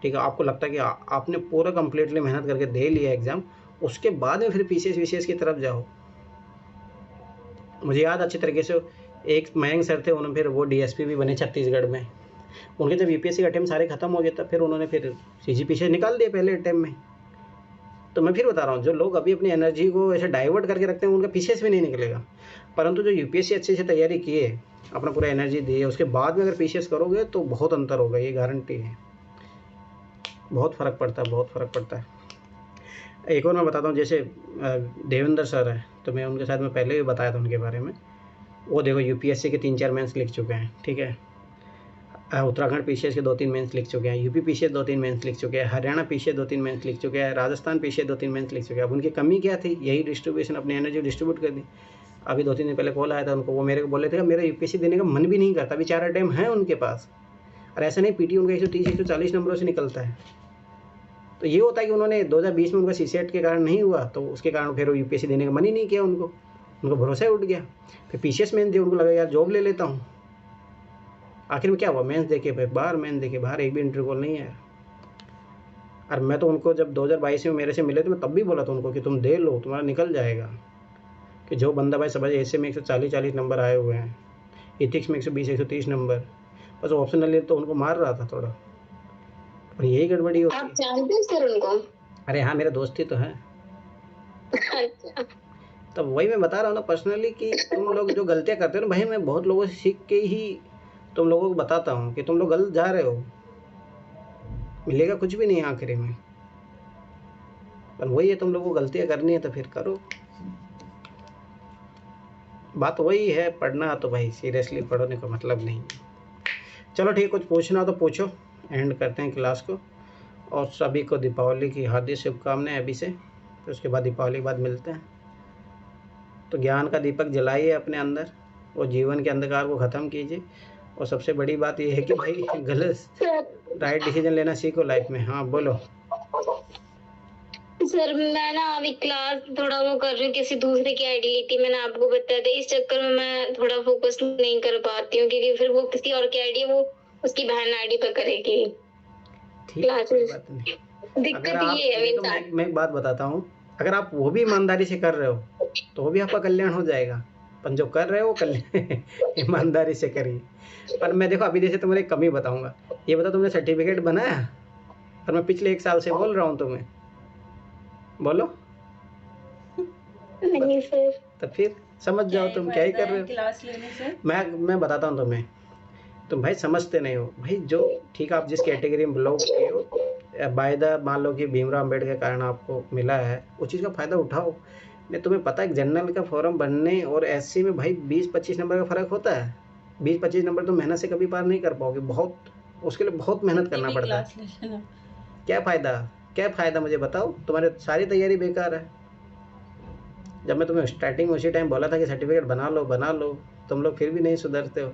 ठीक है, आपको लगता है कि आपने पूरा कंप्लीटली मेहनत करके दे लिया एग्ज़ाम, उसके बाद में फिर पीसीएस वीसीएस की तरफ जाओ। मुझे याद अच्छी तरीके से, एक मयंक सर थे, उन्होंने फिर वो डीएसपी भी बने छत्तीसगढ़ में। उनके जब यूपीएससी का अटेम्प्ट सारे खत्म हो गए तब फिर उन्होंने फिर सीजीपीसीएस निकाल दिए पहले अटेम्प्ट में। तो मैं फिर बता रहा हूँ, जो लोग अभी अपनी एनर्जी को ऐसे डाइवर्ट करके रखते हैं उनका पीसीएस भी नहीं निकलेगा। परंतु जो यूपीएससी अच्छे से तैयारी किए, अपना पूरा एनर्जी दिए, उसके बाद में अगर पीसीएस करोगे तो बहुत अंतर होगा, ये गारंटी है। बहुत फ़र्क पड़ता है, बहुत फ़र्क पड़ता है। एक और मैं बताता हूँ, जैसे देवेंद्र सर है, तो मैं उनके साथ में पहले भी बताया था उनके बारे में। वो देखो यूपीएससी के 3-4 मेंस लिख चुके हैं, ठीक है, उत्तराखंड पीसीएस के 2-3 मेंस लिख चुके हैं, यूपी पीसीएस 2-3 मेंस लिख चुके हैं, हरियाणा पीसीएस 2-3 मेंस लिख चुके हैं, राजस्थान पीसीएस 2-3 मेंस लिख चुके हैं। अब उनकी कमी क्या थी, यही डिस्ट्रीब्यूशन, अपनी एनर्जी डिस्ट्रीब्यूट कर दी। अभी 2-3 दिन पहले कॉल आया था उनको, वो मेरे को बोले थे मेरा यूपीएससी देने का मन भी नहीं करता, अभी 4 अटेम्प्ट हैं उनके पास। और ऐसा नहीं, पीटी उनका 130-140 नंबरों से निकलता है। तो ये होता है कि उन्होंने 2020 में उनका सीसेट के कारण नहीं हुआ, तो उसके कारण फिर वो यूपीएससी देने का मन ही नहीं किया उनको भरोसा ही उठ गया। फिर पीसीएस मेंस दिया, उनको लगा यार जॉब ले लेता हूँ। आखिर में क्या हुआ, मेंस देके बाहर, मेंस देके बाहर, एक भी इंटरव्यू कॉल नहीं आया। और मैं तो उनको जब 2022 में मेरे से मिले तो मैं तब भी बोला था उनको कि तुम दे लो, तुम्हारा निकल जाएगा। कि जो बंदा भाई समझ, ऐसे में 140 नंबर आए हुए हैं, इथिक्स में 120-130 नंबर, बस ऑप्शनल तो उनको मार रहा था थोड़ा। और यही गड़बड़ी होती है। आप जानते हैं सर उनको? अरे हाँ, मेरे दोस्त ही तो हैं। अच्छा। तब वही मैं बता रहा हूँ ना पर्सनली कि तुम लोग जो गलतियाँ करते हो ना भाई, मैं बहुत लोगों से सीख के ही तुम लोगों को बताता हूँ कि तुम लोग गलत जा रहे हो, मिलेगा कुछ भी नहीं आखिरी में। पर वही है, तुम लोगों को गलतियाँ करनी है तो फिर करो। बात वही है, पढ़ना तो भाई सीरियसली पढ़ने का मतलब नहीं। चलो ठीक है, कुछ पूछना हो तो पूछो, एंड करते हैं क्लास को। और सभी को दीपावली की हार्दिक शुभकामनाएं अभी से, तो उसके बाद दीपावली के बाद मिलते हैं। तो ज्ञान का दीपक जलाइए अपने अंदर और जीवन के अंधकार को ख़त्म कीजिए और सबसे बड़ी बात ये है कि भाई गलत सर राइट डिसीजन लेना सीखो लाइफ में। हाँ बोलो। सर मैं ना अभी क्लास थोड़ा वो कर रही हूँ, किसी दूसरे की आईडी ली थी, मैंने आपको बताया था। इस चक्कर में मैं थोड़ा फोकस नहीं कर पाती हूँ, क्योंकि फिर वो किसी और की आईडी वो उसकी बहन आईडी पर करेगी ठीक है, कोई क्लासेस। बात नहीं। अगर दिक्कत आप ये है मेरे देखो, साथ। मैं एक बात बताता हूँ, अगर आप वो भी ईमानदारी से कर रहे हो तो वो भी आपका कल्याण हो जाएगा। पर जो कर रहे हो कल्याण ईमानदारी से करिए। पर मैं देखो अभी जैसे तुम्हारी कमी बताऊंगा, ये बता तुमने सर्टिफिकेट बनाया? और मैं पिछले 1 साल से बोल रहा हूँ तुम्हें, बोलो। नहीं सर। तो फिर समझ जाओ तुम क्या ही कर रहे हो। क्लास लेने से? मैं बताता हूँ तुम्हें, तुम भाई समझते नहीं हो भाई। जो ठीक है, आप जिस कैटेगरी में बिलोंग किए हो, बाय द मान लो कि भीमराव अम्बेडकर के कारण आपको मिला है, उस चीज़ का फ़ायदा उठाओ। नहीं तुम्हें पता है जनरल का फॉर्म बनने और एससी में भाई 20-25 नंबर का फ़र्क होता है। 20-25 नंबर तो मेहनत से कभी पार नहीं कर पाओगे, बहुत उसके लिए बहुत मेहनत करना पड़ता है। क्लास ले लेना। क्या फ़ायदा, क्या फ़ायदा मुझे बताओ, तुम्हारे सारी तैयारी बेकार है। जब मैं तुम्हें स्टार्टिंग में उसी टाइम बोला था कि सर्टिफिकेट बना लो, तुम लोग फिर भी नहीं सुधरते हो।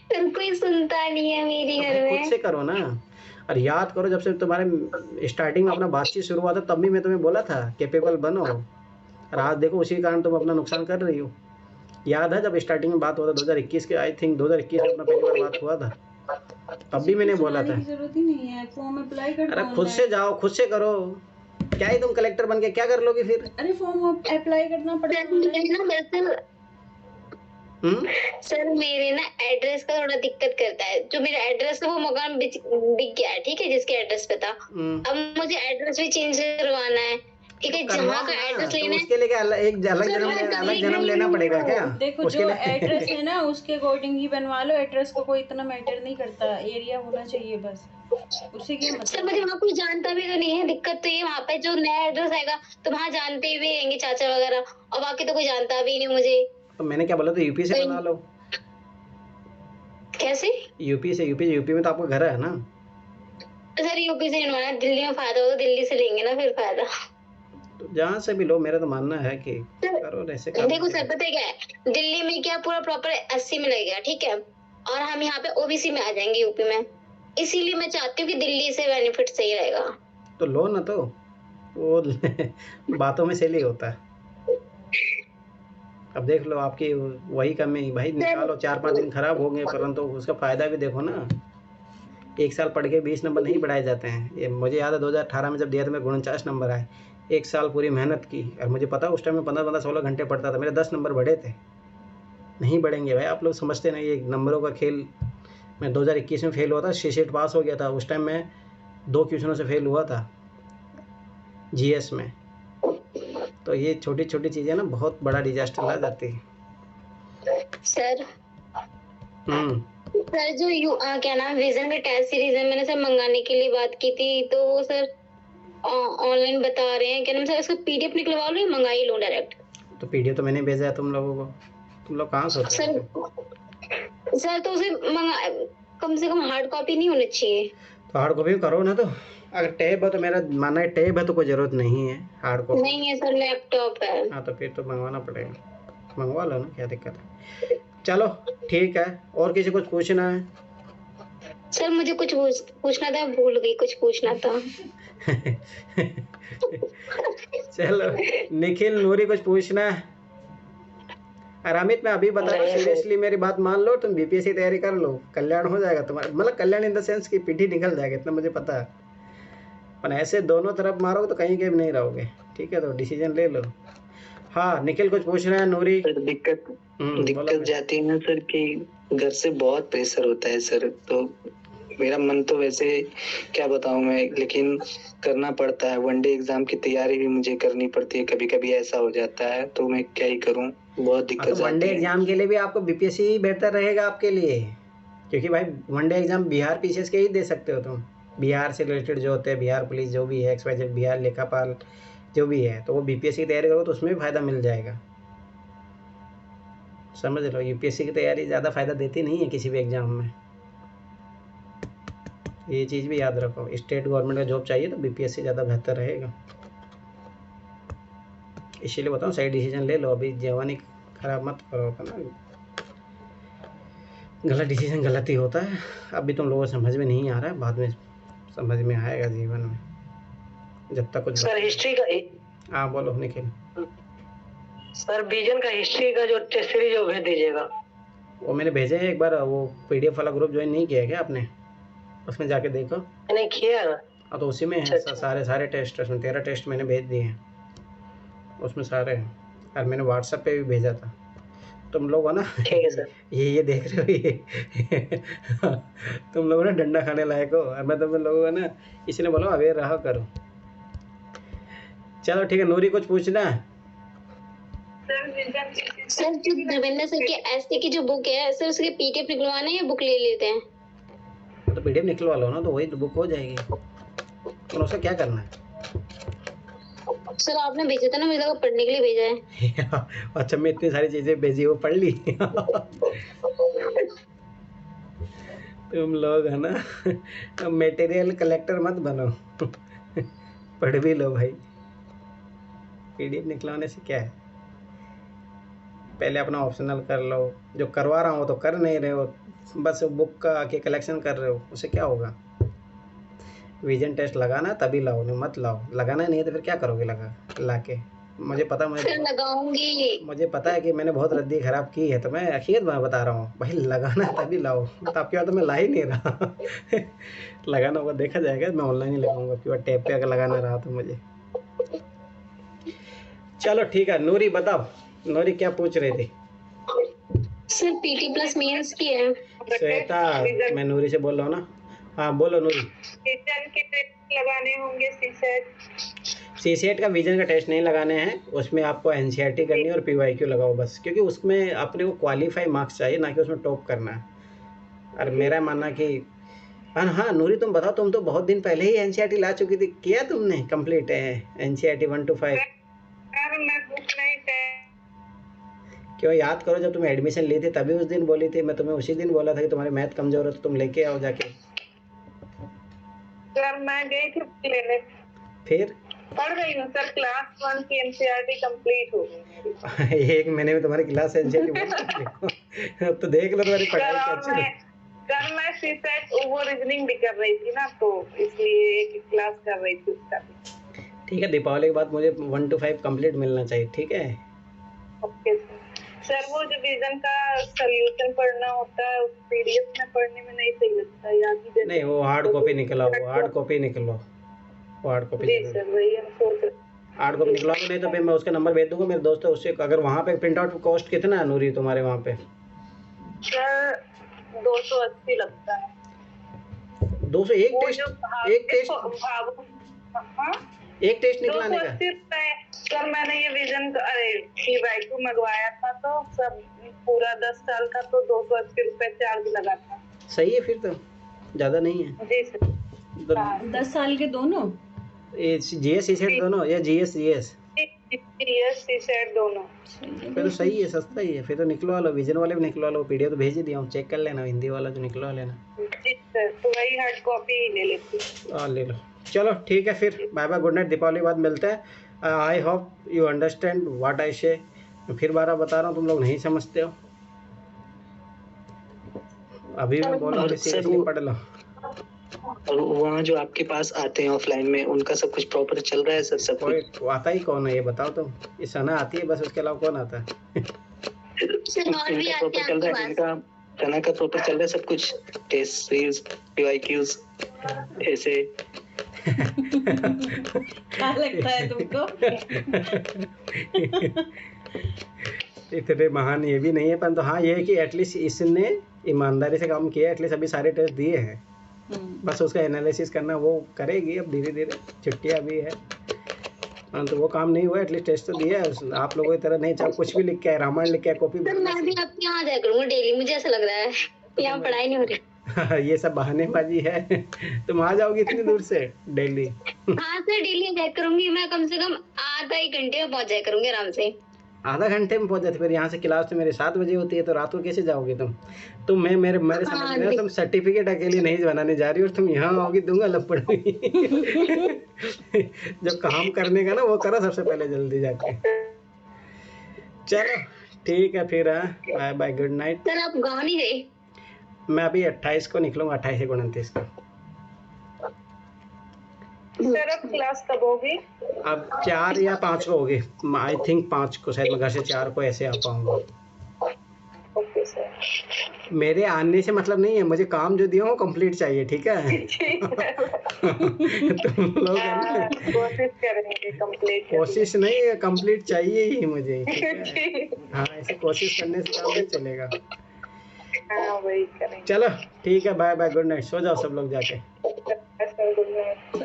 सर कोई सुनता नहीं है मेरी घर खुद में। से करो ना। और याद करो, जब से तुम्हारे स्टार्टिंग में अपना बातचीत शुरू हुआ था तब भी मैं तुम्हें बोला था कैपेबल बनो, और आज देखो उसी कारण तुम अपना नुकसान कर रही हो। याद है जब स्टार्टिंग में बात हुआ था 2021 के, आई थिंक 2021 में अपना पहली बार बात हुआ था, तब भी मैंने बोला था। जरूरत ही नहीं है, फॉर्म अप्लाई कर दो। अरे खुद से जाओ, खुद से करो। क्या ही तुम कलेक्टर बन के क्या कर लोगी फिर? अरे फॉर्म अप्लाई करना पड़ेगा। सर मेरे ना एड्रेस का थोड़ा दिक्कत करता है। जो मेरा एड्रेस है वो मकान बिक गया है, ठीक है, जिसके एड्रेस पे था। अब मुझे एड्रेस भी चेंज करवाना है, ठीक है, जहाँ का एड्रेस तो लेना है। उसके लिए क्या एक अलग जन्म लेना पड़ेगा क्या? देखो उसके जो लिए एड्रेस है ना उसके अकॉर्डिंग ही बनवा लो। एड्रेस का कोई इतना मैटर नहीं करता, एरिया होना चाहिए बस, उसी के सर मतलब। मुझे वहाँ कोई जानता भी तो नहीं है। दिक्कत तो ये वहाँ पे जो नया एड्रेस आएगा तो वहाँ जानते भी रहेंगे चाचा वगैरह, और बाकी तो कोई जानता भी नहीं मुझे। तो मैंने क्या बोला, तो यूपी से बना लो। कैसे? यूपी में तो आपका घर है ना? सर यूपी से बनवाना, दिल्ली में फायदा हो तो दिल्ली से लेंगे ना फिर फायदा। तो जहाँ से भी लो, मेरा तो मानना है कि करो ऐसे काम। देखो सर पता है क्या है, दिल्ली में क्या पूरा प्रॉपर 80 में लगेगा, ठीक है, और हम यहाँ पे ओबीसी में आ जाएंगे यूपी में। इसीलिए मैं चाहती हूँ कि दिल्ली से बेनिफिट सही रहेगा। तो लो ना, तो वो बातों में सही होता है। अब देख लो आपकी वही कमी भाई, निकालो। 4-5 दिन खराब हो गए, परंतु उसका फायदा भी देखो ना। 1 साल पढ़ के 20 नंबर नहीं बढ़ाए जाते हैं। ये मुझे याद है 2018 में जब दिया था मैं 49 नंबर आए। 1 साल पूरी मेहनत की, और मुझे पता उस टाइम में 15-16 घंटे पढ़ता था, मेरे 10 नंबर बढ़े थे। नहीं बढ़ेंगे भाई, आप लोग समझते नहीं, ये नंबरों का खेल। मैं 2021 में फेल हुआ था, 6 सेट पास हो गया था। उस टाइम मैं 2 क्वेश्चनों से फेल हुआ था जीएस में। तो ये छोटी छोटी चीज़ें ना बहुत बड़ा डिजास्टर ला जाती है। सर सर जो क्या नाम विजन का टेस्ट सीरीज है, मैंने सर मंगाने के लिए बात की थी, तो वो सर ऑनलाइन बता रहे हैं, क्या नाम सर उसका पीडीएफ निकलवा लो या मंगा ही लो डायरेक्ट? तो पीडीएफ तो मैंने भेजा है तुम लोगों को, तुम लोग कहाँ सोच रहे थे? सर तो उसे मंगा, कम से कम हार्ड कॉपी नहीं होनी चाहिए। तो हार्ड कॉपी करो ना। तो अगर टैब है तो मेरा मानना है टैब है तो कोई ज़रूरत नहीं है हार्ड कॉपी। नहीं है सर, लैपटॉप है। हाँ तो फिर तो मंगवाना पड़ेगा, मंगवा लो ना, क्या दिक्कत है। चलो ठीक है, और किसी कुछ पूछना है? सर मुझे कुछ पूछना था, भूल गई कुछ पूछना था। चलो निखिल नूरी कुछ पूछना है? और अमित मैं अभी बता रहा हूँ, सीरियसली मेरी बात मान लो, तुम बीपीएससी तैयारी कर लो, कल्याण हो जाएगा तुम्हारा। मतलब कल्याण इन द सेंस की पीठी निकल जाएगा, इतना मुझे पता है। पर ऐसे दोनों तरफ मारोगे तो कहीं के भी नहीं रहोगे, ठीक है? तो डिसीजन ले लो। हाँ निखिल कुछ पूछना है? नूरी सर दिक्कत जाती है ना सर कि घर से बहुत प्रेशर होता है सर, तो मेरा मन तो वैसे क्या बताऊं मैं, लेकिन करना पड़ता है। वनडे एग्जाम की तैयारी भी मुझे करनी पड़ती है, कभी कभी ऐसा हो जाता है, तो मैं क्या ही करूं, बहुत दिक्कत जाती है। वनडे एग्जाम के लिए भी आपको बीपीएससी बेहतर रहेगा आपके लिए, क्योंकि भाई वनडे एग्जाम बिहार पीसीएस के ही दे सकते हो तुम। बिहार से रिलेटेड जो होते हैं, बिहार पुलिस जो भी है, XYZ बिहार लेखापाल जो भी है, तो वो बीपीएससी की तैयारी करो तो उसमें भी फ़ायदा मिल जाएगा। समझ लो, यूपीएससी की तैयारी ज़्यादा फ़ायदा देती नहीं है किसी भी एग्ज़ाम में, ये चीज़ भी याद रखो। स्टेट गवर्नमेंट का जॉब चाहिए तो बीपीएससी ज़्यादा बेहतर रहेगा। इसीलिए बताऊँ सही डिसीजन ले लो, अभी जवानी खराब मत करो अपना। गलत डिसीजन गलत ही होता है। अभी तुम लोगों को समझ में नहीं आ रहा है, बाद में समझ में आएगा जीवन में, जब तक कुछ। सर हिस्ट्री का, हाँ बोलो निखिल। सर विजन का हिस्ट्री का जो टेस्ट सीरीज वो भेज दीजिएगा। वो मैंने भेजे हैं एक बार, वो पीडीएफ वाला ग्रुप ज्वाइन नहीं किया है क्या आपने? उसमें जाके देखो। नहीं किया है। हाँ तो उसी में है सारे टेस्ट, उसमें 13 टेस्ट मैंने भेज दिए हैं, उसमें सारे हैं। और मैंने व्हाट्सएप पे भी भेजा था। तुम लोग हो ना, ठीक है सर। ये देख रहे हो ये तुम लोग ना डंडा खाने लायक हो, और मैं तुम लोगों को ना इसलिए बोला अवेयर रहा करो। चलो ठीक है, नूरी कुछ पूछना है? सर जो धर्मेंद्र सर के एसए की जो बुक है सर, उसके पीडीएफ निकलवाना है या बुक ले लेते हैं? तो पीडीएफ निकलवा लो ना, तो वही तो बुक हो जाएगी। तो उसका क्या करना है? सर आपने भेजा था ना, मुझे लगा पढ़ने के लिए भेजा है। अच्छा मैं इतनी सारी चीजें भेजी, वो पढ़ ली तुम लोग है ना मटेरियल कलेक्टर मत बनो पढ़ भी लो भाई। पीडीएफ निकलवाने से क्या है, पहले अपना ऑप्शनल कर लो। जो करवा रहा हो तो कर नहीं रहे हो, बस बुक का के कलेक्शन कर रहे हो, उससे क्या होगा? विजन टेस्ट लगाना तभी लाओ, नहीं मत लाओ। लगाना नहीं है तो फिर क्या करोगे ला के? मुझे पता, मुझे पता है कि मैंने बहुत रद्दी खराब की है, तो मैं अखियत में बता रहा हूँ भाई, लगाना तभी लाओ। तो आपके बाद तो मैं ला ही नहीं रहा लगाना होगा देखा जाएगा, मैं ऑनलाइन ही लगाऊंगा क्योंकि टैब पे अगर लगाना रहा तो मुझे। चलो ठीक है, नूरी बताओ, नूरी क्या पूछ रही थी? सर पीटी प्लस मेंस की है। श्वेता, मैं नूरी से बोल रहा हूँ ना। हाँ बोलो नूरी। विजन के टेस्ट लगाने होंगे, सीसेट का विजन का टेस्ट नहीं लगाने हैं, उसमें आपको एनसीईआरटी करनी है और पीवाईक्यू लगाओ बस, क्योंकि उसमें अपने को क्वालिफाई मार्क्स चाहिए, ना कि उसमें टॉप करना है। और मेरा मानना कि हाँ नूरी तुम बताओ, तुम तो बहुत दिन पहले ही एनसीईआरटी ला चुकी थी, किया तुमने कंप्लीट एनसीईआरटी 1 to 5? क्यों याद करो, जब तुम एडमिशन ली थी तभी उस दिन बोली थी, मैं तुम्हें उसी दिन बोला था कि तुम्हारे मैथ कमजोर है तो तुम लेके आओ जाके। सर मैं गई थी लेने, फिर पढ़ रही हूँ सर, क्लास 1 की एनसीईआरटी कंप्लीट हो गई। एक महीने में तुम्हारी क्लास एनसीईआरटी तो देख लो तुम्हारी पढ़ाई कैसी है। सर मैं सीसेट वो रीजनिंग भी कर रही थी ना, तो इसलिए एक क्लास कर रही थी उसका। ठीक है, दीपावली के बाद मुझे 1 to 5 कंप्लीट मिलना चाहिए, ठीक है? Okay sir. वो जो विजन का सॉल्यूशन पढ़ना होता है, उस पीडीएफ में पढ़ने में नहीं सही लगता, याद ही नहीं वो हार्ड कॉपी निकला, वो हार्ड कॉपी निकलो, वो हार्ड कॉपी। जी सर वही हम सोच रहे। हार्ड कॉपी निकलवा दो, नहीं तो फिर मैं उसका नंबर भेज दूंगा मेरे दोस्त है उससे। अगर वहाँ पे प्रिंट आउट कॉस्ट कितना है नूरी तुम्हारे वहाँ पे? सर 280 लगता है। 200? एक टेस्ट निकलाने का? सर मैंने ये विजन पीवाईक्यू मंगवाया था, तो सब पूरा 10 साल का, तो 280 रुपए चार्ज लगा था। सही है, फिर तो ज़्यादा नहीं है। जी सर। 10 साल के दोनों? जीएस सीसेट दोनों या जीएस सीसेट दोनों? फिर तो सही है, सस्ता ही है, फिर तो निकलवा लो। विजन वाले भी निकलवा लो, पीडीएफ तो भेज ही दिया हूँ, चेक कर लेना, हिंदी वाला जो निकलवा लेना। जी सर, तो वही हार्ड कॉपी ले लेती हूँ। ले लो। चलो ठीक है, फिर bye bye, good night. Deepawali बाद मिलते हैं। I hope you understand what I say. मैं फिर बार बता रहा हूँ, तुम लोग नहीं समझते हो। अभी मैं बोल रहा हूँ सीरियसली पढ़ लो। और वहाँ जो आपके पास आते हैं ऑफलाइन में, उनका सब कुछ प्रॉपर चल रहा है सर? सब कुछ आता ही कौन है ये बताओ तुम? ये सना आती है बस, उसके अलावा कौन आता है? इनका प्रॉपर चल रहा है, इनका सना का प्रॉपर चल रहा है सब कुछ? टेस्ट सीरीज, पीवाईक्यूज ऐसे क्या लगता है तुमको? इतने महान ये भी नहीं है, पर तो हाँ ये है कि एटलीस्ट इसने ईमानदारी से काम किया, एटलीस्ट अभी सारे टेस्ट दिए हैं, बस उसका एनालिसिस करना वो करेगी अब धीरे धीरे। छुट्टियाँ भी है, तो वो काम नहीं हुआ, एटलीस्ट टेस्ट तो दिया है। आप लोगों की तरह नहीं, चाहे कुछ भी लिख के रामायण लिख के कॉपी। मैं भी आपके यहाँ जाया करूँगा डेली, मुझे ऐसा लग रहा है यहाँ पढ़ाई नहीं हो रही। ये सब बहानेबाजी है। तुम आ जाओगी इतनी दूर से डेली? हाँ सर डेली जाया करूंगी मैं, कम से कम आधा 1 घंटे में पहुँच जाया करूंगी आराम से। आधा घंटे में पहुंच जाते? फिर यहाँ से क्लास तो मेरे 7 बजे होती है, तो रात को कैसे जाओगे तुम? तो मैं मेरे समझ में तुम सर्टिफिकेट अकेले नहीं बनाने जा रही हो, तुम यहाँ आओगी दूंगा लपड़। जब काम करने का ना वो करो सबसे पहले जल्दी जाके। चलो ठीक है फिर, bye bye, good night. Sir आप गाँव नहीं गए? मैं अभी 28 को निकलूंगा, 28 से 29 को। सर अब क्लास कब होगी? अब 4 या 5 को होगी, आई थिंक 5 को शायद, मैं घर से 4 को ऐसे आ पाऊंगा। Okay sir. मेरे आने से मतलब नहीं है, मुझे काम जो दिया हो कंप्लीट चाहिए, ठीक है? तुम लोग है ना, कोशिश करेंगे कंप्लीट। कोशिश नहीं है, कंप्लीट चाहिए ही मुझे, ठीक है? हाँ, ऐसे कोशिश करने से काम नहीं चलेगा। हाँ वही करेंगे। चलो ठीक है, बाय बाय, गुड नाइट, सो जाओ सब लोग जाके। Good night.